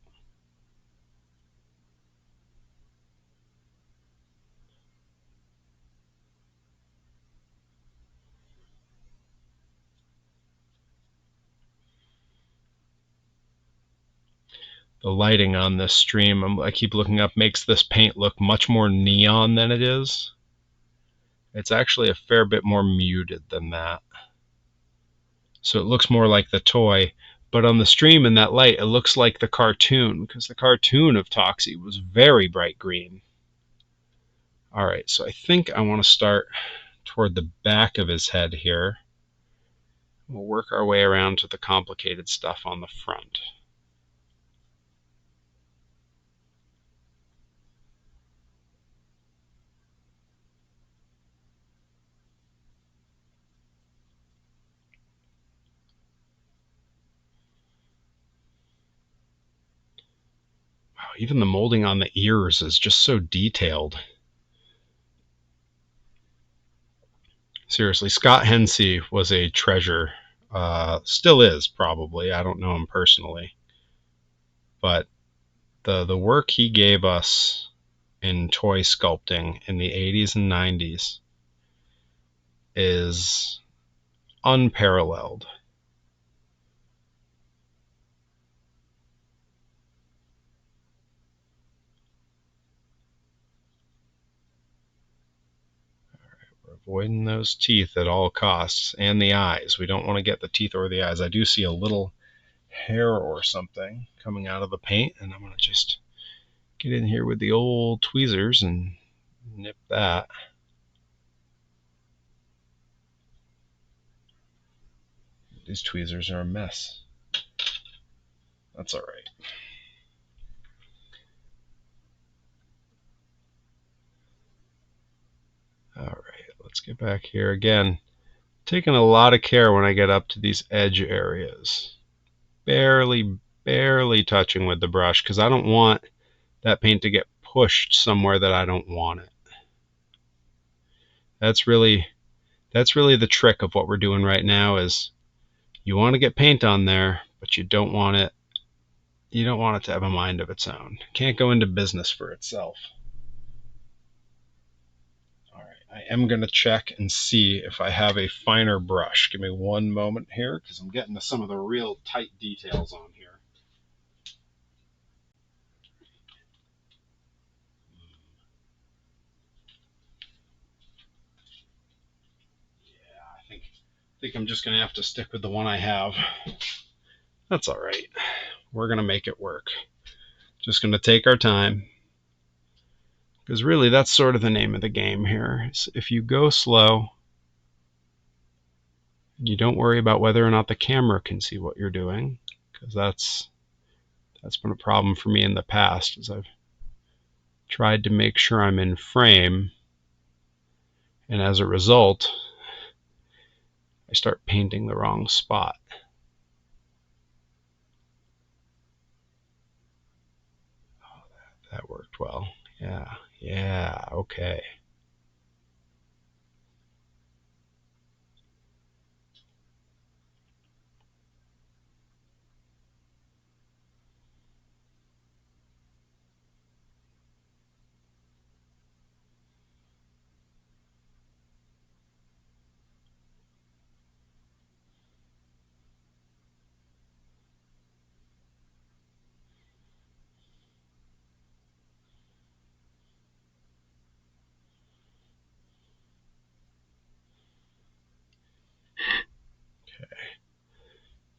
The lighting on this stream, I keep looking up, makes this paint look much more neon than it is. It's actually a fair bit more muted than that. So it looks more like the toy, but on the stream in that light, it looks like the cartoon, because the cartoon of Toxie was very bright green. All right, so I think I want to start toward the back of his head here. We'll work our way around to the complicated stuff on the front. Wow, even the molding on the ears is just so detailed. Seriously, Scott Hensey was a treasure. Still is, probably. I don't know him personally. But the work he gave us in toy sculpting in the 80s and 90s is unparalleled. We're avoiding those teeth at all costs, and the eyes. We don't want to get the teeth or the eyes. I do see a little hair or something coming out of the paint, and I'm going to just get in here with the old tweezers and nip that. These tweezers are a mess. That's all right. All right, let's get back here again. Taking a lot of care when I get up to these edge areas. Barely touching with the brush because I don't want that paint to get pushed somewhere that I don't want it. That's really the trick of what we're doing right now is you want to get paint on there, but you don't want it to have a mind of its own. It can't go into business for itself. All right, I am going to check and see if I have a finer brush. Give me one moment here because I'm getting to some of the real tight details on here. I think I'm just going to have to stick with the one I have. That's all right. We're going to make it work. Just going to take our time. Because really, that's sort of the name of the game here. So if you go slow, you don't worry about whether or not the camera can see what you're doing, because that's been a problem for me in the past, as I've tried to make sure I'm in frame, and as a result, I start painting the wrong spot. Oh, that worked well. Yeah, okay.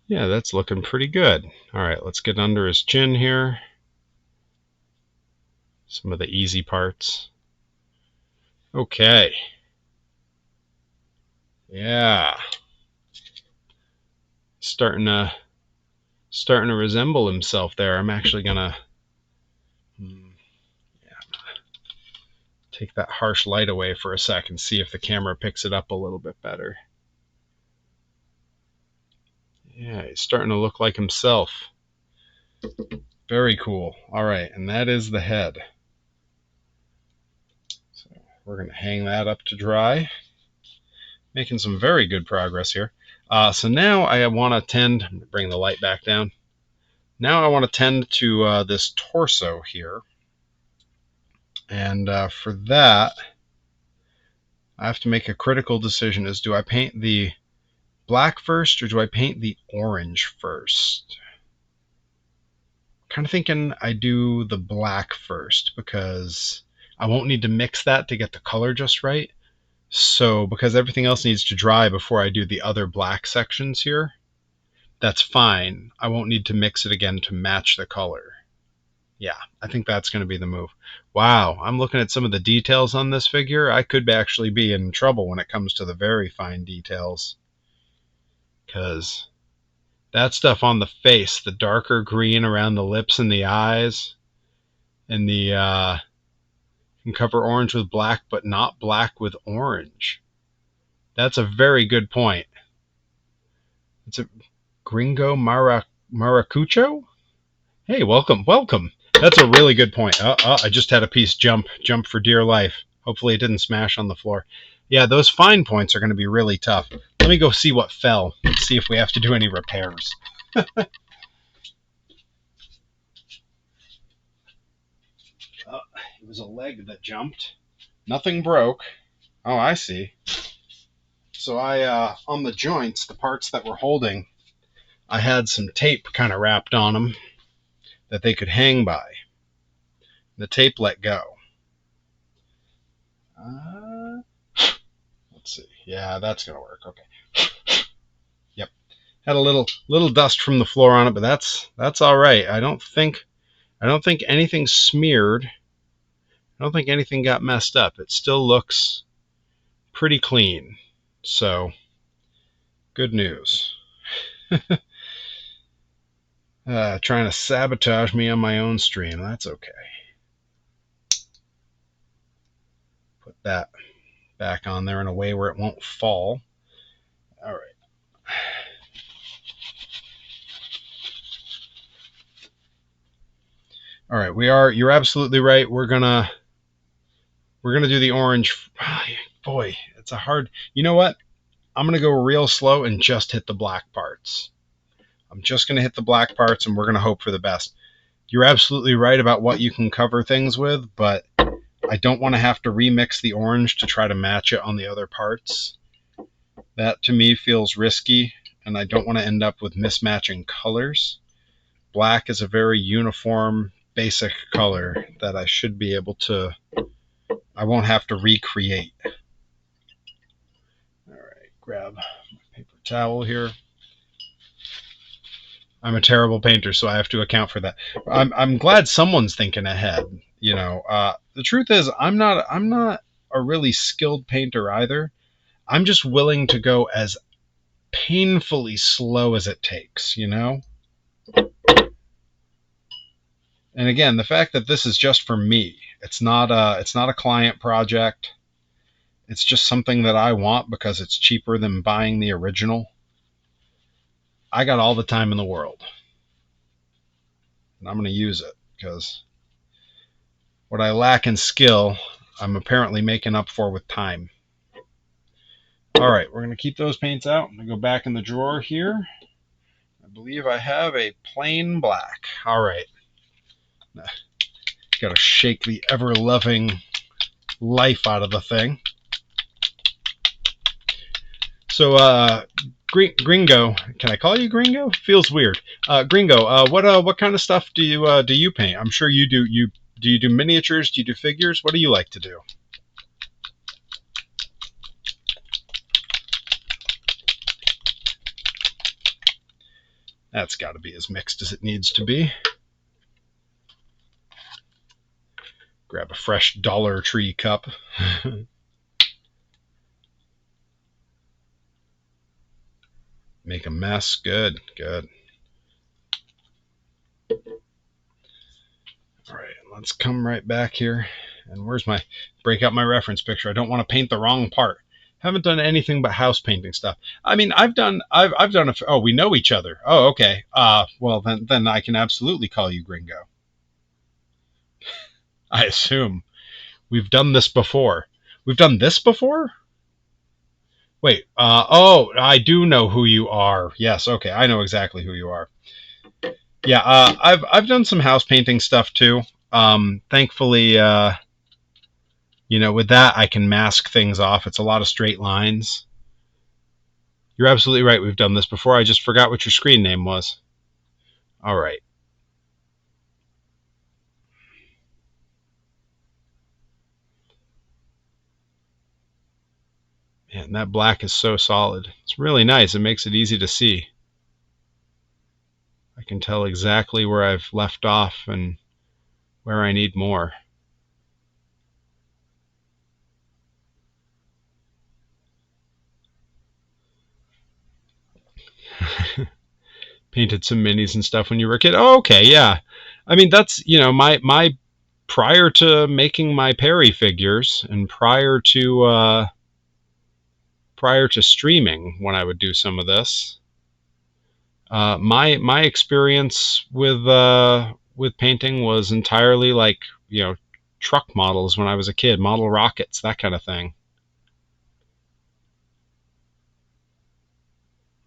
Yeah, that's looking pretty good. All right, let's get under his chin here. Some of the easy parts. Okay. Yeah. Starting to resemble himself there. I'm actually gonna take that harsh light away for a second, see if the camera picks it up a little bit better. Yeah, he's starting to look like himself. Very cool. All right, and that is the head. So we're going to hang that up to dry. Making some very good progress here. So now I want to tend, I'm going to bring the light back down. Now I want to tend to this torso here. And for that, I have to make a critical decision is do I paint the black first or do I paint the orange first? Kind of thinking I do the black first because I won't need to mix that to get the color just right. So because everything else needs to dry before I do the other black sections here, that's fine. I won't need to mix it again to match the color. Yeah, I think that's going to be the move. Wow, I'm looking at some of the details on this figure. I could actually be in trouble when it comes to the very fine details. Because that stuff on the face, the darker green around the lips and the eyes, and the can cover orange with black, but not black with orange. That's a very good point. It's a Gringo Maracucho? Hey, welcome, welcome. That's a really good point. I just had a piece jump for dear life. Hopefully it didn't smash on the floor. Yeah, those fine points are going to be really tough. Let me go see what fell. See if we have to do any repairs. It was a leg that jumped. Nothing broke. Oh, I see. So on the joints, the parts that were holding, I had some tape kind of wrapped on them that they could hang by. The tape let go. Let's see. Yeah, that's gonna work. Okay. Yep. Had a little dust from the floor on it, but that's all right. I don't think anything smeared. I don't think anything got messed up. It still looks pretty clean. So, good news. Trying to sabotage me on my own stream. That's okay. Put that back on there in a way where it won't fall. All right. All right, you're absolutely right. We're gonna do the orange. Boy, it's a hard. You know what? I'm gonna go real slow and just hit the black parts. I'm just gonna hit the black parts, and we're gonna hope for the best. You're absolutely right about what you can cover things with, but I don't want to have to remix the orange to try to match it on the other parts. That to me feels risky, and I don't want to end up with mismatching colors. Black is a very uniform, basic color that I should be able to, I won't have to recreate. All right, grab my paper towel here. I'm a terrible painter, so I have to account for that. I'm glad someone's thinking ahead. You know, the truth is, I'm not a really skilled painter either. I'm just willing to go as painfully slow as it takes. You know. And again, the fact that this is just for me, it's not a client project. It's just something that I want because it's cheaper than buying the original. I got all the time in the world. And I'm going to use it because what I lack in skill, I'm apparently making up for with time. All right, we're going to keep those paints out. I'm going to go back in the drawer here. I believe I have a plain black. All right. Got to shake the ever-loving life out of the thing. So, Gringo, can I call you Gringo? Feels weird. Gringo, what kind of stuff do you paint? I'm sure you do. Do you do miniatures? Do you do figures? What do you like to do? That's got to be as mixed as it needs to be. Grab a fresh Dollar Tree cup. Make a mess. Good, good. All right, let's come right back here. And where's my, break out my reference picture. I don't want to paint the wrong part. Haven't done anything but house painting stuff. I mean, I've done oh, we know each other. Oh, okay. Well then I can absolutely call you Gringo. I assume we've done this before. We've done this before. Wait. Oh, I do know who you are. Yes. Okay. I know exactly who you are. Yeah. I've done some house painting stuff too. Thankfully, with that I can mask things off. It's a lot of straight lines. You're absolutely right. We've done this before. I just forgot what your screen name was. All right. And that black is so solid. It's really nice. It makes it easy to see. I can tell exactly where I've left off and where I need more. Painted some minis and stuff when you were a kid. Oh, okay, yeah. I mean, that's, my prior to making my Perry figures and prior to streaming when I would do some of this. My experience with painting was entirely like truck models when I was a kid, model rockets, that kind of thing,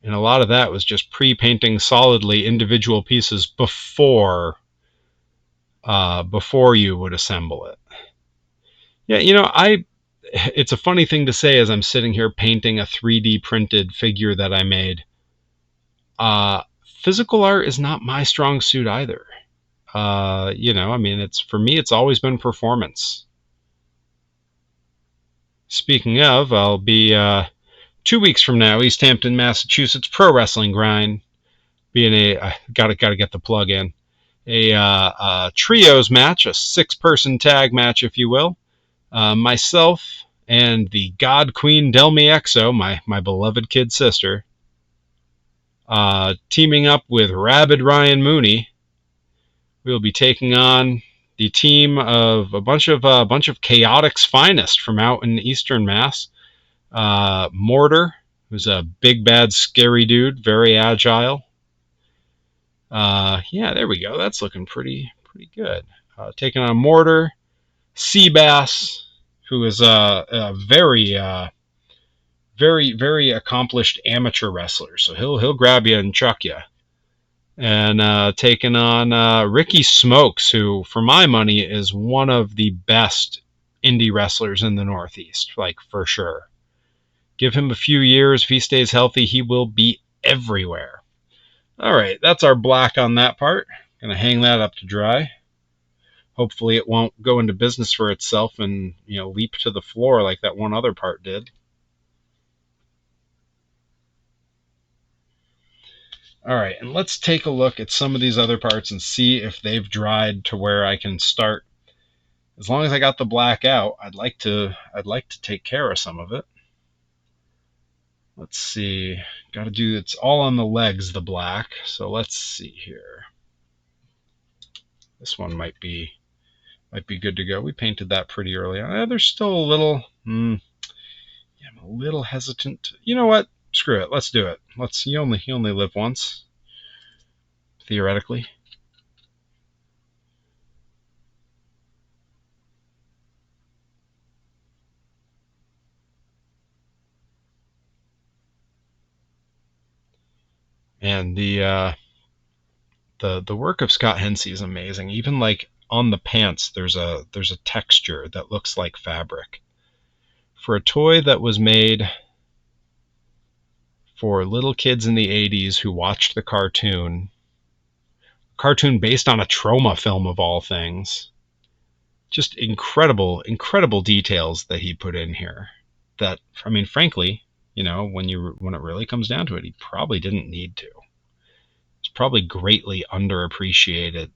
and a lot of that was just pre-painting solidly individual pieces before you would assemble it. Yeah, it's a funny thing to say as I'm sitting here painting a 3D printed figure that I made. Physical art is not my strong suit either. I mean, it's for me, it's always been performance. Speaking of, I'll be 2 weeks from now, East Hampton, Massachusetts, pro wrestling grind. Being I gotta get the plug in. A trios match, a 6-person tag match, if you will. Myself and the God Queen Delmi Exo, my beloved kid sister, teaming up with Rabid Ryan Mooney. We'll be taking on the team of a bunch of Chaotic's finest from out in Eastern Mass. Mortar, who's a big bad scary dude, very agile. Yeah, there we go. That's looking pretty good. Taking on Mortar, Seabass, who is a very accomplished amateur wrestler. So he'll grab you and chuck you. And taking on Ricky Smokes, who, for my money, is one of the best indie wrestlers in the Northeast, like for sure. Give him a few years. If he stays healthy, he will be everywhere. All right, that's our black on that part. Gonna hang that up to dry. Hopefully it won't go into business for itself and leap to the floor like that one other part did. All right, and let's take a look at some of these other parts and see if they've dried to where I can start. As long as I got the black out, I'd like to take care of some of it. Let's see. Got to do, it's all on the legs, the black. So let's see here. This one might be good to go. We painted that pretty early on. There's still a little. I'm a little hesitant. You know what? Screw it. Let's do it. You only live once, theoretically. And the work of Scott Hensey is amazing. Even like on the pants, there's a texture that looks like fabric. For a toy that was made for little kids in the 80s who watched the cartoon based on a trauma film of all things, just incredible details that he put in here that, I mean, frankly, when it really comes down to it, he probably didn't need to. It's probably greatly underappreciated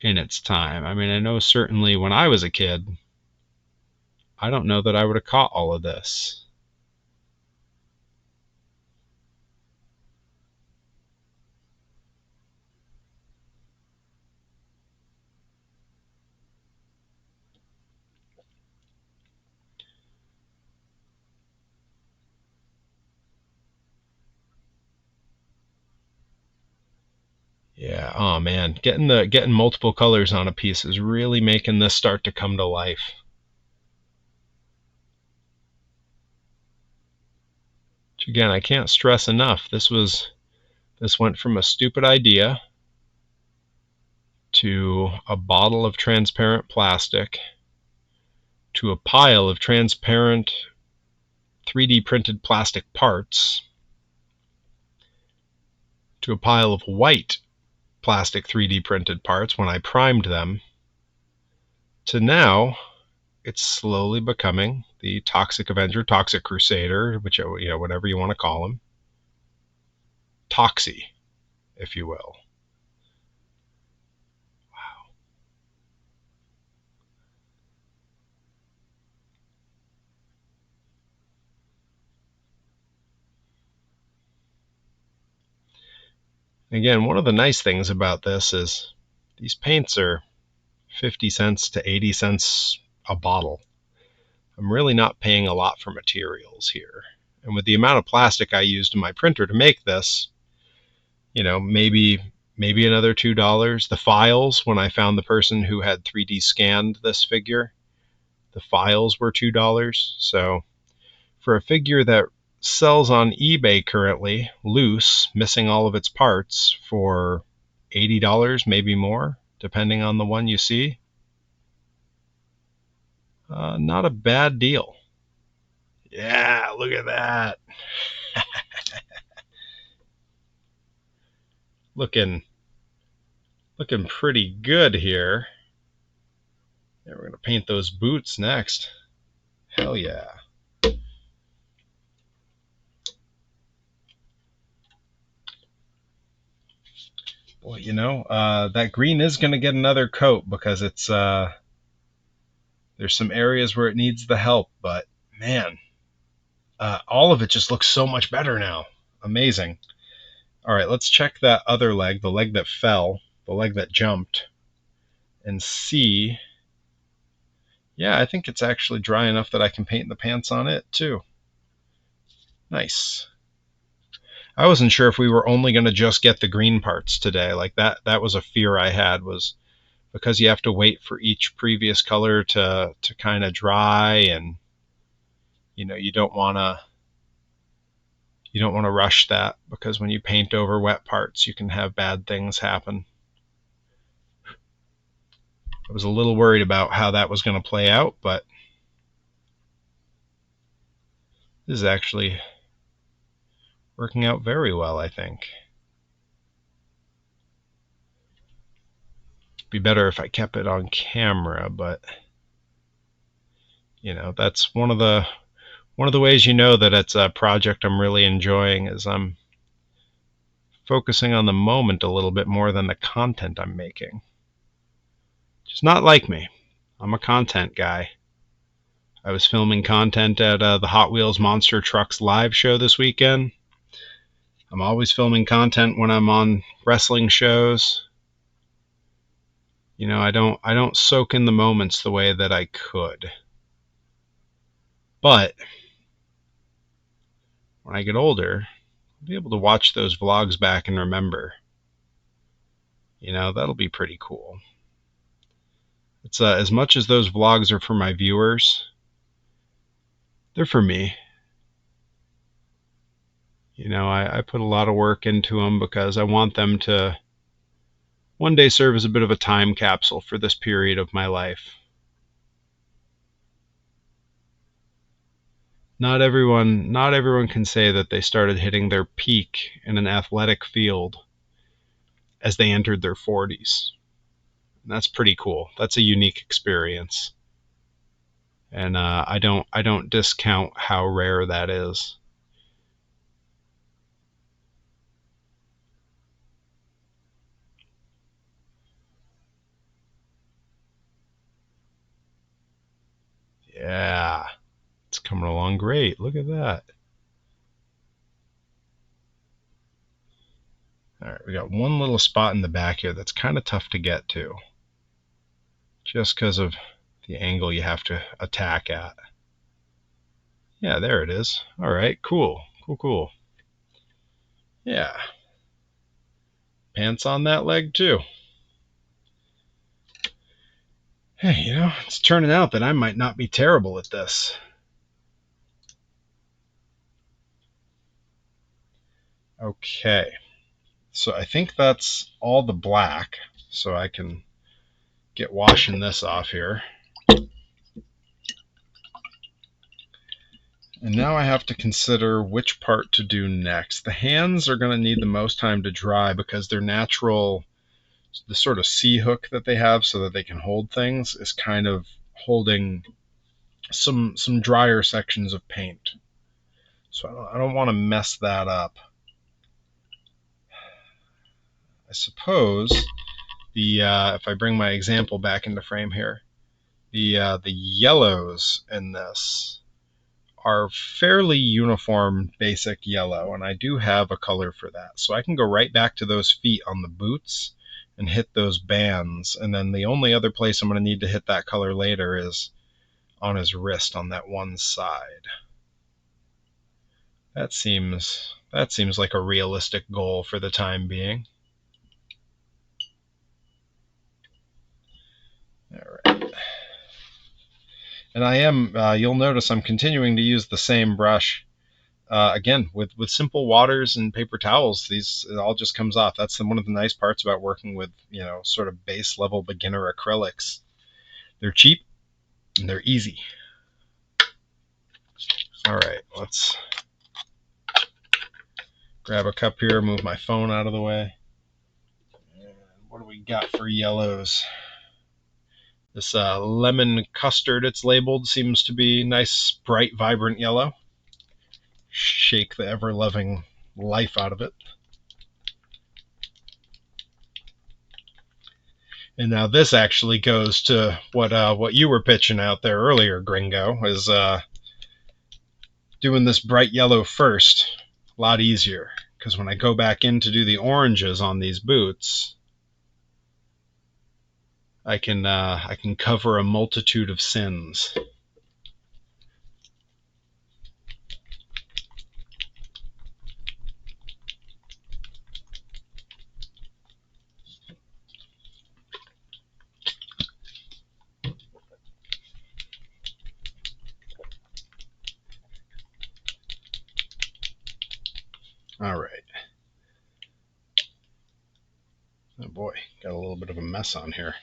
in its time. I mean, I know certainly when I was a kid, I don't know that I would have caught all of this. Yeah, oh man, getting multiple colors on a piece is really making this start to come to life. Which again, I can't stress enough. This went from a stupid idea to a bottle of transparent plastic to a pile of transparent 3D printed plastic parts to a pile of white plastic 3D printed parts when I primed them, to now it's slowly becoming the Toxic Avenger, Toxic Crusader, which, you know, whatever you want to call him, Toxie, if you will. Wow. Again, one of the nice things about this is these paints are 50 cents to 80 cents a bottle. I'm really not paying a lot for materials here. And with the amount of plastic I used in my printer to make this, you know, maybe another $2. The files, when I found the person who had 3D scanned this figure, the files were $2. So for a figure that sells on eBay currently, loose, missing all of its parts, for $80, maybe more, depending on the one you see, not a bad deal. Yeah, look at that. Looking pretty good here. Yeah, we're going to paint those boots next. Hell yeah. Well, you know, that green is going to get another coat because it's there's some areas where it needs the help, but man, all of it just looks so much better now. Amazing. All right, let's check that other leg, the leg that fell, the leg that jumped, and see. Yeah, I think it's actually dry enough that I can paint the pants on it too. Nice. I wasn't sure if we were only going to just get the green parts today. Like that was a fear I had, was because you have to wait for each previous color to kind of dry, and you know, you don't want to rush that, because when you paint over wet parts, you can have bad things happen. I was a little worried about how that was going to play out, but this is actually working out very well, I think. It'd be better if I kept it on camera, but you know, that's one of the ways you know that it's a project I'm really enjoying, is I'm focusing on the moment a little bit more than the content I'm making. It's not like me. I'm a content guy. I was filming content at the Hot Wheels Monster Trucks live show this weekend. I'm always filming content when I'm on wrestling shows. You know, I don't soak in the moments the way that I could. But when I get older, I'll be able to watch those vlogs back and remember. You know, that'll be pretty cool. It's as much as those vlogs are for my viewers, they're for me. You know, I put a lot of work into them because I want them to one day serve as a bit of a time capsule for this period of my life. Not everyone can say that they started hitting their peak in an athletic field as they entered their 40s. And that's pretty cool. That's a unique experience. And I don't discount how rare that is. Yeah, it's coming along great. Look at that. All right, we got one little spot in the back here that's kind of tough to get to, just because of the angle you have to attack at. Yeah, there it is. All right, cool. Yeah. Pants on that leg too. Hey, you know, it's turning out that I might not be terrible at this. Okay, so I think that's all the black, so I can get washing this off here. And now I have to consider which part to do next. The hands are going to need the most time to dry because their natural, the sort of C-hook that they have so that they can hold things is kind of holding some drier sections of paint. So I don't want to mess that up. I suppose the if I bring my example back into frame here, the yellows in this are fairly uniform basic yellow, and I do have a color for that. So I can go right back to those feet on the boots and hit those bands, and then the only other place I'm going to need to hit that color later is on his wrist on that one side. That seems like a realistic goal for the time being. All right. And I am, you'll notice I'm continuing to use the same brush. Again, with simple waters and paper towels, it all just comes off. That's one of the nice parts about working with, you know, sort of base level beginner acrylics. They're cheap and they're easy. All right, let's grab a cup here, move my phone out of the way. And what do we got for yellows? This lemon custard, it's labeled, seems to be nice, bright, vibrant yellow. Shake the ever-loving life out of it. And now this actually goes to what you were pitching out there earlier, Gringo, is doing this bright yellow first. A lot easier, because when I go back in to do the oranges on these boots, I can cover a multitude of sins. All right. Oh boy, got a little bit of a mess on here.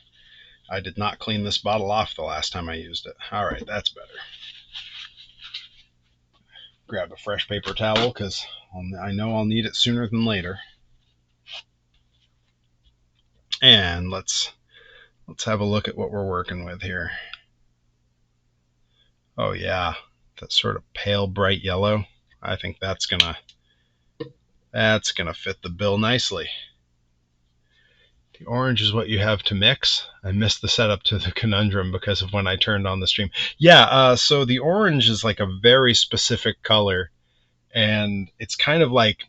I did not clean this bottle off the last time I used it. All right, that's better. Grab a fresh paper towel because I know I'll need it sooner than later. And let's have a look at what we're working with here. Oh yeah, that sort of pale bright yellow. I think that's gonna fit the bill nicely. The orange is what you have to mix. I missed the setup to the conundrum because of when I turned on the stream. Yeah, so the orange is like a very specific color, and it's kind of like,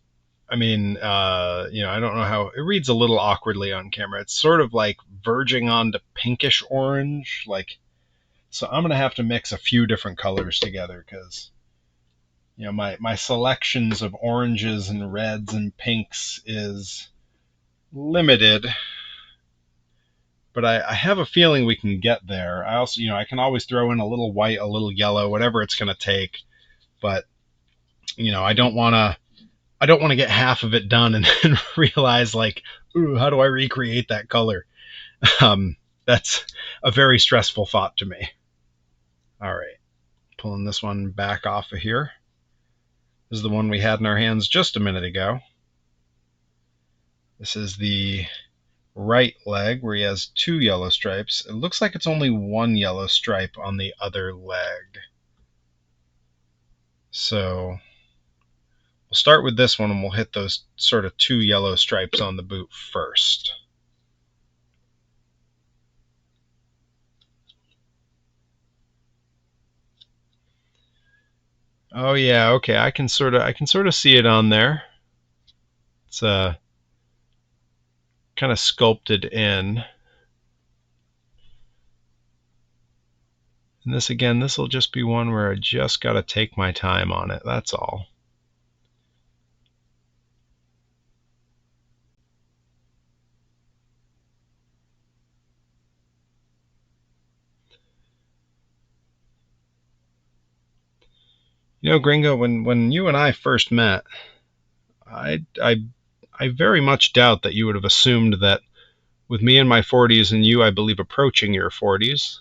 I mean, you know, I don't know how it reads a little awkwardly on camera. It's sort of like verging onto pinkish orange, like. So I'm gonna have to mix a few different colors together because, you know, my selections of oranges and reds and pinks is limited. But I have a feeling we can get there. I also, you know, I can always throw in a little white, a little yellow, whatever it's gonna take. But, you know, I don't want to get half of it done and then realize, like, ooh, how do I recreate that color? That's a very stressful thought to me. All right, pulling this one back off of here. This is the one we had in our hands just a minute ago. This is the right leg where he has 2 yellow stripes. It looks like it's only 1 yellow stripe on the other leg. So we'll start with this one and we'll hit those sort of 2 yellow stripes on the boot first. Oh yeah, okay. I can sort of see it on there. It's kind of sculpted in. And this again, this will just be one where I just got to take my time on it. That's all. You know, Gringo, when you and I first met, I, I, I very much doubt that you would have assumed that with me in my 40s and you, I believe, approaching your 40s,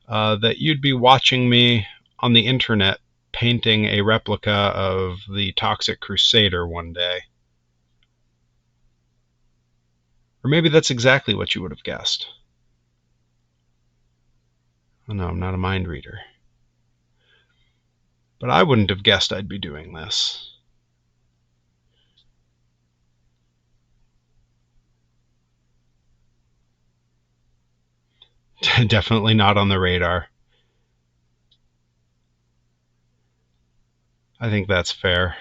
that you'd be watching me on the internet painting a replica of the Toxic Crusader one day. Or maybe that's exactly what you would have guessed. Oh, no, I'm not a mind reader. But I wouldn't have guessed I'd be doing this. Definitely not on the radar. I think that's fair.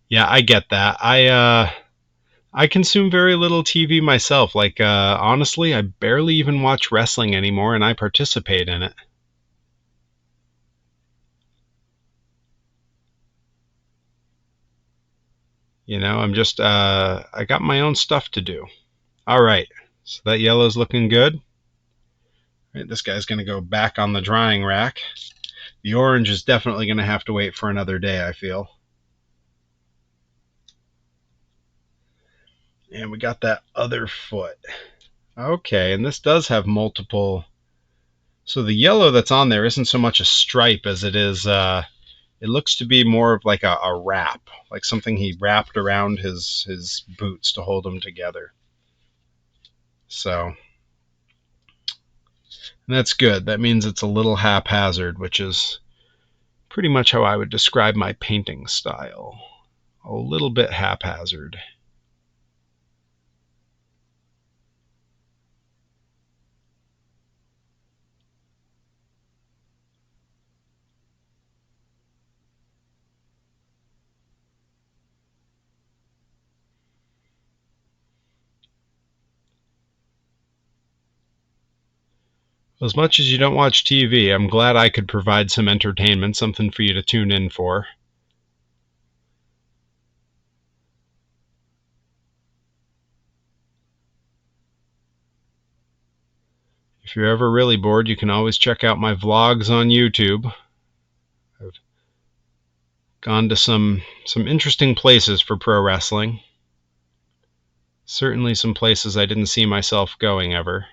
Yeah, I get that. I consume very little TV myself. Like, honestly, I barely even watch wrestling anymore, and I participate in it. You know, I got my own stuff to do. All right, so that yellow's looking good. All right, this guy's going to go back on the drying rack. The orange is definitely going to have to wait for another day, I feel. And we got that other foot. Okay, and this does have multiple. So the yellow that's on there isn't so much a stripe as it is. It looks to be more of like a wrap, like something he wrapped around his boots to hold them together. So that's good. That means it's a little haphazard, which is pretty much how I would describe my painting style. A little bit haphazard. As much as you don't watch TV, I'm glad I could provide some entertainment, something for you to tune in for. If you're ever really bored, you can always check out my vlogs on YouTube. I've gone to some interesting places for pro wrestling. Certainly some places I didn't see myself going ever.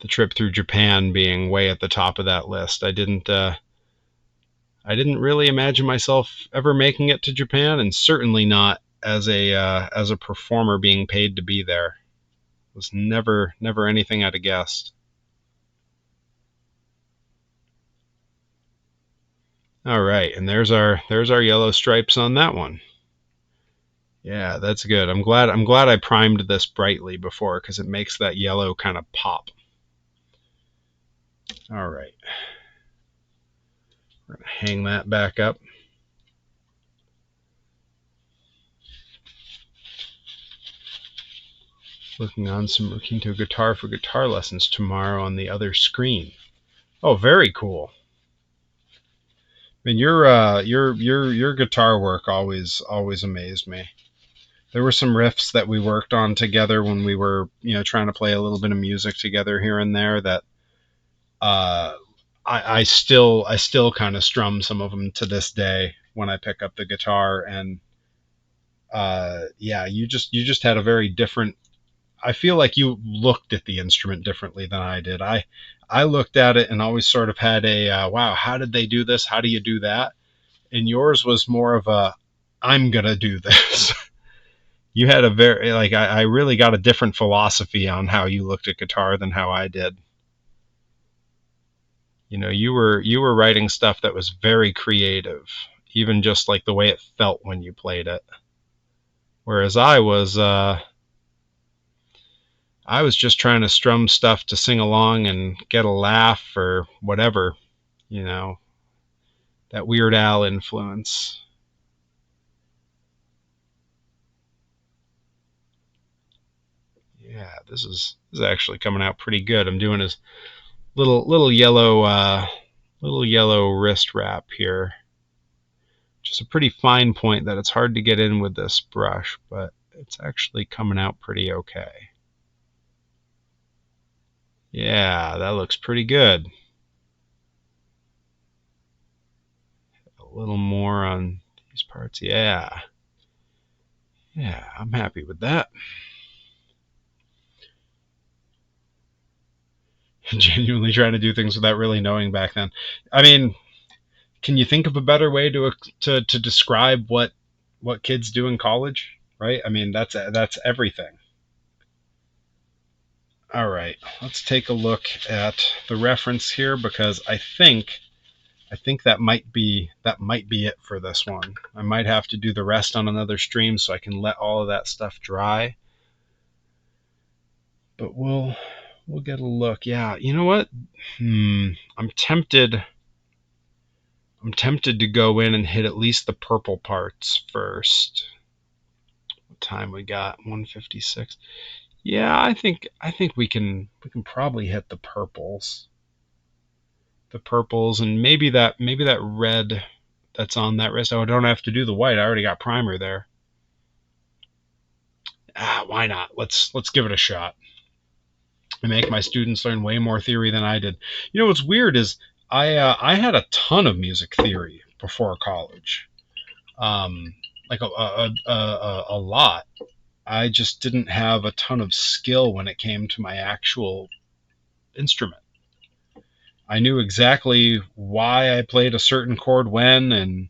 The trip through Japan being way at the top of that list. I didn't really imagine myself ever making it to Japan, and certainly not as a performer being paid to be there. It was never anything I'd have guessed. All right, and there's our yellow stripes on that one. Yeah, that's good. I'm glad I primed this brightly before, because it makes that yellow kind of pop. All right, we're gonna hang that back up. Working on some Requinto guitar for guitar lessons tomorrow on the other screen. Oh, very cool. I mean, your guitar work always amazed me. There were some riffs that we worked on together when we were, trying to play a little bit of music together here and there that uh, I still kind of strum some of them to this day when I pick up the guitar. And yeah, you just had a very different. I feel like you looked at the instrument differently than I did. I looked at it and always sort of had a wow, how did they do this? How do you do that? And yours was more of a I'm gonna do this. You had a very I really got a different philosophy on how you looked at guitar than how I did. You were writing stuff that was very creative, even just like the way it felt when you played it. Whereas I was just trying to strum stuff to sing along and get a laugh or whatever, you know, that Weird Al influence. Yeah, this is actually coming out pretty good. I'm doing his little little yellow wrist wrap here. Just a pretty fine point that it's hard to get in with this brush, but it's actually coming out pretty okay. Yeah, that looks pretty good. A little more on these parts. Yeah, I'm happy with that. Genuinely trying to do things without really knowing back then. I mean, can you think of a better way to describe what kids do in college, right? I mean, that's everything. All right, let's take a look at the reference here, because I think that might be it for this one. I might have to do the rest on another stream so I can let all of that stuff dry. But we'll get a look. Yeah, you know what? I'm tempted to go in and hit at least the purple parts first. What time we got? 1:56. Yeah, I think we can probably hit the purples. The purples, and maybe that red that's on that wrist. Oh, I don't have to do the white. I already got primer there. Why not? Let's give it a shot. I make my students learn way more theory than I did. You know what's weird is I had a ton of music theory before college, like a lot. I just didn't have a ton of skill when it came to my actual instrument. I knew exactly why I played a certain chord when and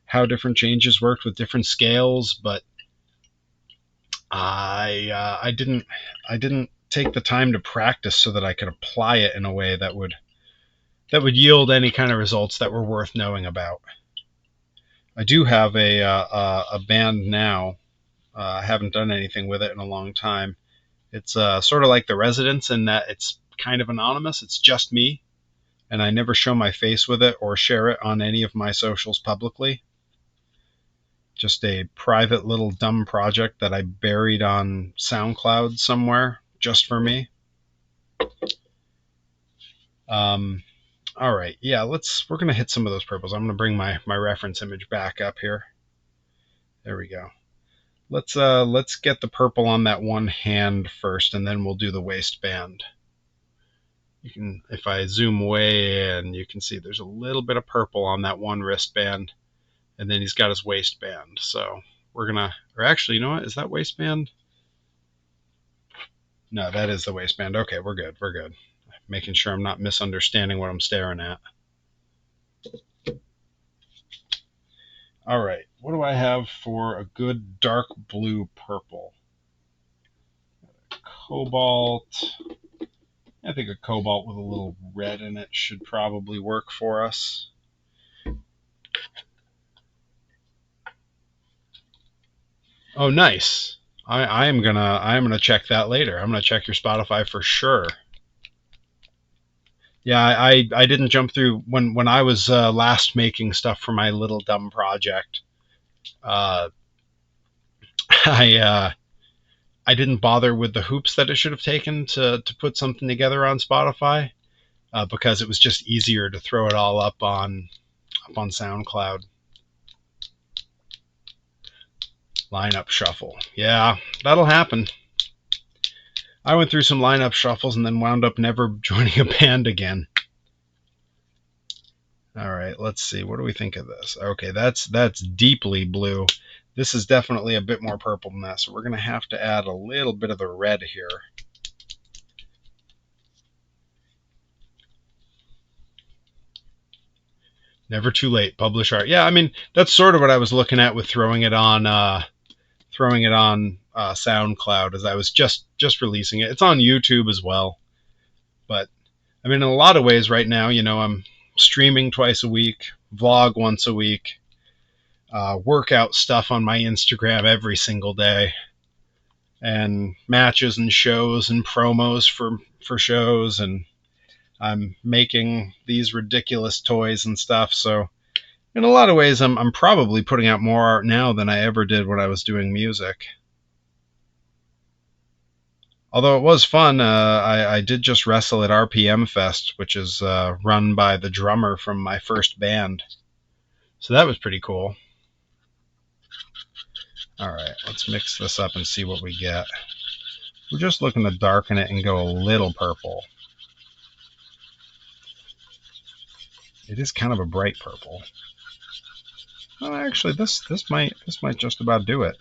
how different changes worked with different scales, but I didn't take the time to practice so that I could apply it in a way that would yield any kind of results that were worth knowing about. I do have a band now. I haven't done anything with it in a long time. It's sort of like The Residents in that it's kind of anonymous. It's just me, and I never show my face with it or share it on any of my socials publicly. Just a private little dumb project that I buried on SoundCloud somewhere just for me. All right, yeah, we're gonna hit some of those purples. I'm gonna bring my reference image back up here. There we go. Let's get the purple on that one hand first, and then we'll do the waistband. You can, if I zoom way in, you can see there's a little bit of purple on that one wristband, and then he's got his waistband. So we're gonna, or actually, you know what? Is that waistband? No, that is the waistband. Okay, we're good. We're good. Making sure I'm not misunderstanding what I'm staring at. All right, what do I have for a good dark blue purple? Cobalt. I think a cobalt with a little red in it should probably work for us. Oh, nice. I'm gonna check that later. I'm gonna check your Spotify for sure. Yeah, I didn't jump through when I was last making stuff for my little dumb project. I didn't bother with the hoops that it should have taken to put something together on Spotify, because it was just easier to throw it all up on SoundCloud. Lineup shuffle. Yeah, that'll happen. I went through some lineup shuffles and then wound up never joining a band again. All right, let's see. What do we think of this? Okay, that's deeply blue. This is definitely a bit more purple than that, so we're going to have to add a little bit of the red here. Never too late. Publish art. Yeah, I mean, that's sort of what I was looking at with throwing it on SoundCloud, as I was just releasing it. It's on YouTube as well. But I mean, in a lot of ways right now, you know, I'm streaming twice a week, vlog once a week, workout stuff on my Instagram every single day, and matches and shows and promos for shows, and I'm making these ridiculous toys and stuff. So in a lot of ways, I'm probably putting out more art now than I ever did when I was doing music. Although it was fun, I did just wrestle at RPM Fest, which is run by the drummer from my first band. So that was pretty cool. Alright, let's mix this up and see what we get. We're just looking to darken it and go a little purple. It is kind of a bright purple. Oh, actually, this might just about do it.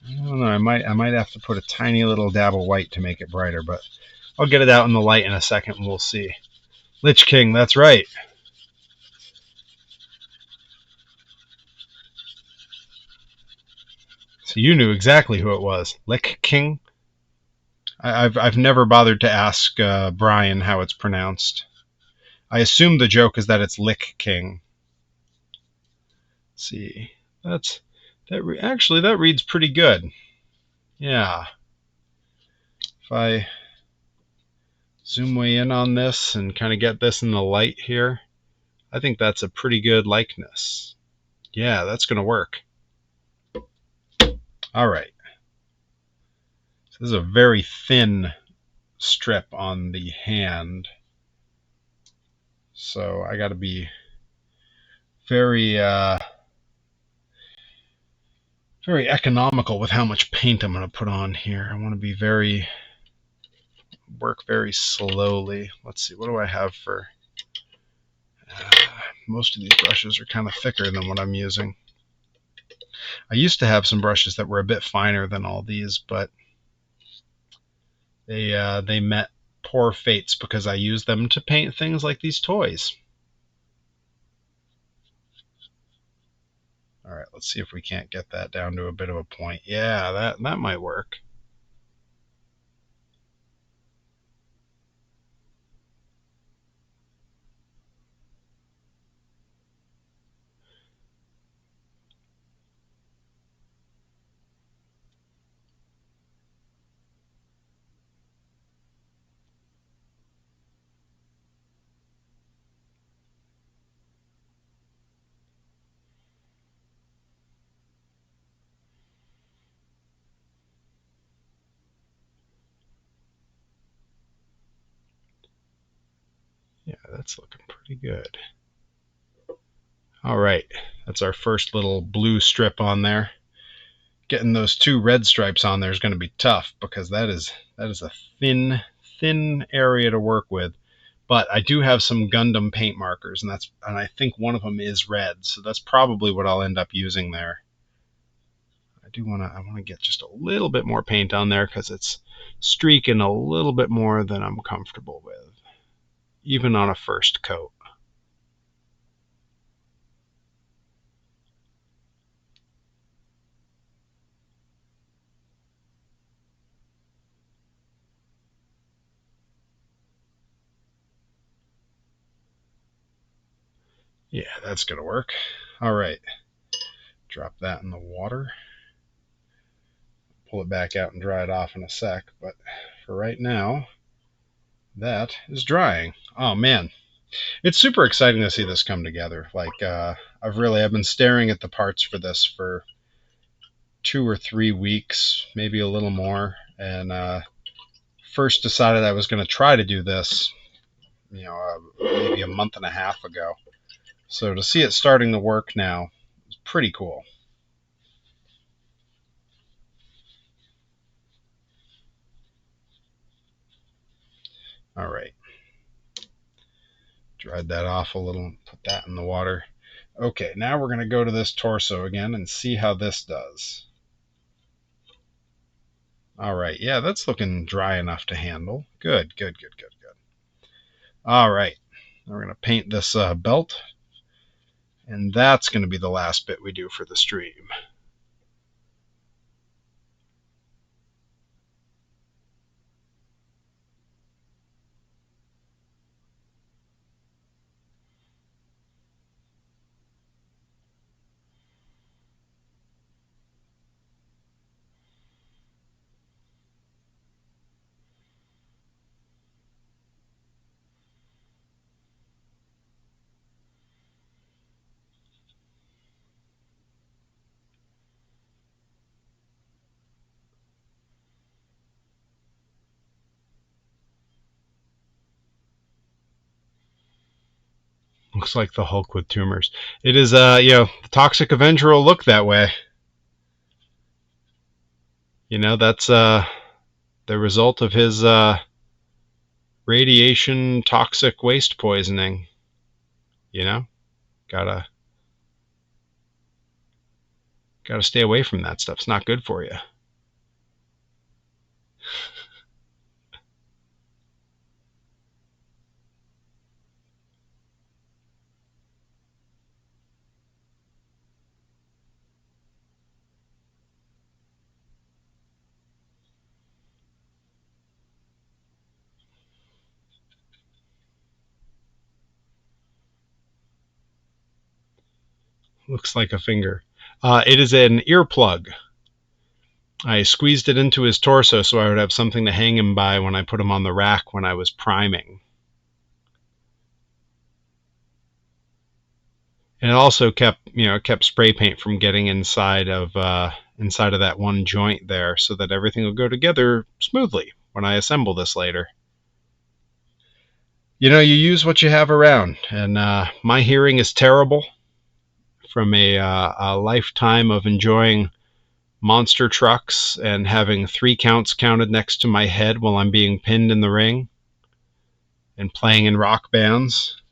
I don't know. I might have to put a tiny little dab of white to make it brighter, but I'll get it out in the light in a second and we'll see. Lich King, that's right. So you knew exactly who it was. Lich King? I've never bothered to ask Brian how it's pronounced. I assume the joke is that it's Lich King. Let's see. Actually, that reads pretty good. Yeah. If I zoom way in on this and kind of get this in the light here, I think that's a pretty good likeness. Yeah, that's going to work. All right. So this is a very thin strip on the hand. So I got to be very very economical with how much paint I'm going to put on here. I want to be work very slowly. Let's see, what do I have for most of these brushes are kind of thicker than what I'm using. I used to have some brushes that were a bit finer than all these, but they met poor fates because I used them to paint things like these toys. All right, let's see if we can't get that down to a bit of a point. Yeah, that might work. Yeah, that's looking pretty good. All right, that's our first little blue strip on there. Getting those two red stripes on there is going to be tough because that is a thin area to work with. But I do have some Gundam paint markers, and I think one of them is red, so that's probably what I'll end up using there. I want to get just a little bit more paint on there because it's streaking a little bit more than I'm comfortable with, even on a first coat. Yeah, that's gonna work. All right, drop that in the water. Pull it back out and dry it off in a sec, but for right now, that is drying. Oh man, it's super exciting to see this come together. Like I've been staring at the parts for this for 2 or 3 weeks, maybe a little more, and first decided I was going to try to do this, maybe a month and a half ago. So to see it starting to work now is pretty cool. All right, dried that off a little, put that in the water. Okay, now we're going to go to this torso again and see how this does. All right, yeah, that's looking dry enough to handle. Good. All right, now we're going to paint this belt, and that's going to be the last bit we do for the stream. Looks like the Hulk with tumors. It is, the Toxic Avenger will look that way. That's the result of his radiation toxic waste poisoning. Gotta stay away from that stuff. It's not good for you. Looks like a finger. It is an earplug. I squeezed it into his torso so I would have something to hang him by when I put him on the rack when I was priming. And it also kept spray paint from getting inside of that one joint there, so that everything will go together smoothly when I assemble this later. You use what you have around, and my hearing is terrible from a lifetime of enjoying monster trucks and having 3 counts counted next to my head while I'm being pinned in the ring and playing in rock bands.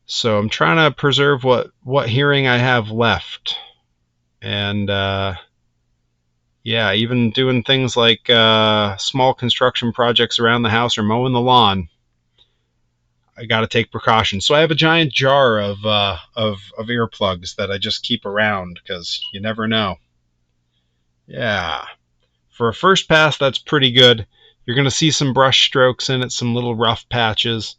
So I'm trying to preserve what hearing I have left. And even doing things like small construction projects around the house or mowing the lawn, I got to take precautions. So I have a giant jar of earplugs that I just keep around because you never know. Yeah. For a first pass, that's pretty good. You're going to see some brush strokes in it, some little rough patches.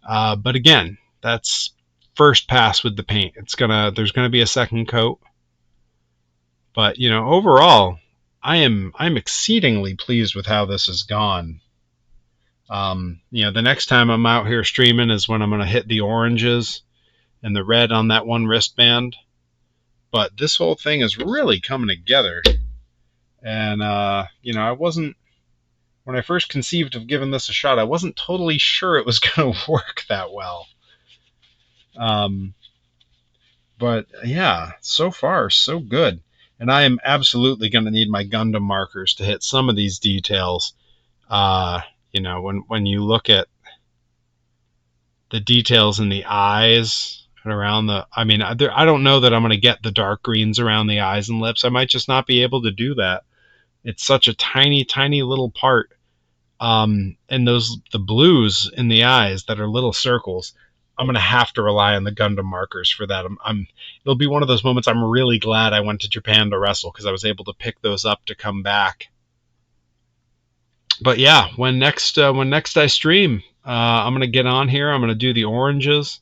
But again, that's first pass with the paint. There's going to be a second coat. But, overall, I'm exceedingly pleased with how this has gone. The next time I'm out here streaming is when I'm going to hit the oranges and the red on that one wristband. But this whole thing is really coming together. And, I wasn't, when I first conceived of giving this a shot, I wasn't totally sure it was going to work that well. But yeah, so far, so good. And I am absolutely going to need my Gundam markers to hit some of these details. When you look at the details in the eyes and around I don't know that I'm going to get the dark greens around the eyes and lips. I might just not be able to do that. It's such a tiny, tiny little part. And the blues in the eyes that are little circles, I'm going to have to rely on the Gundam markers for that. It'll be one of those moments I'm really glad I went to Japan to wrestle, because I was able to pick those up to come back. But yeah, when next I stream, I'm going to get on here. I'm going to do the oranges,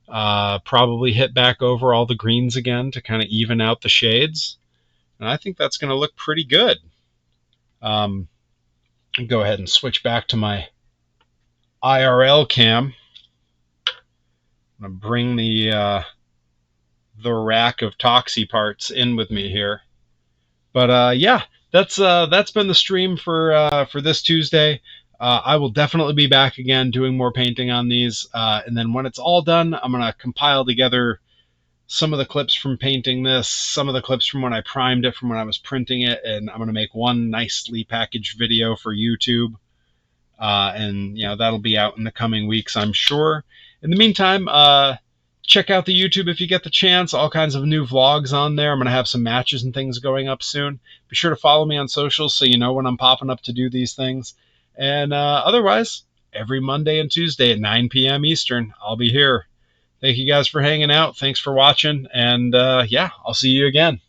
probably hit back over all the greens again to kind of even out the shades. And I think that's going to look pretty good. Go ahead and switch back to my IRL cam. I'm going to bring the rack of Toxie parts in with me here. But yeah, that's been the stream for this Tuesday. I will definitely be back again doing more painting on these. And then when it's all done, I'm going to compile together some of the clips from painting this, some of the clips from when I primed it, from when I was printing it, and I'm going to make one nicely packaged video for YouTube. And that'll be out in the coming weeks, I'm sure. In the meantime, check out the YouTube if you get the chance. All kinds of new vlogs on there. I'm going to have some matches and things going up soon. Be sure to follow me on socials so you know when I'm popping up to do these things. And otherwise, every Monday and Tuesday at 9 p.m. Eastern, I'll be here. Thank you guys for hanging out. Thanks for watching. And yeah, I'll see you again.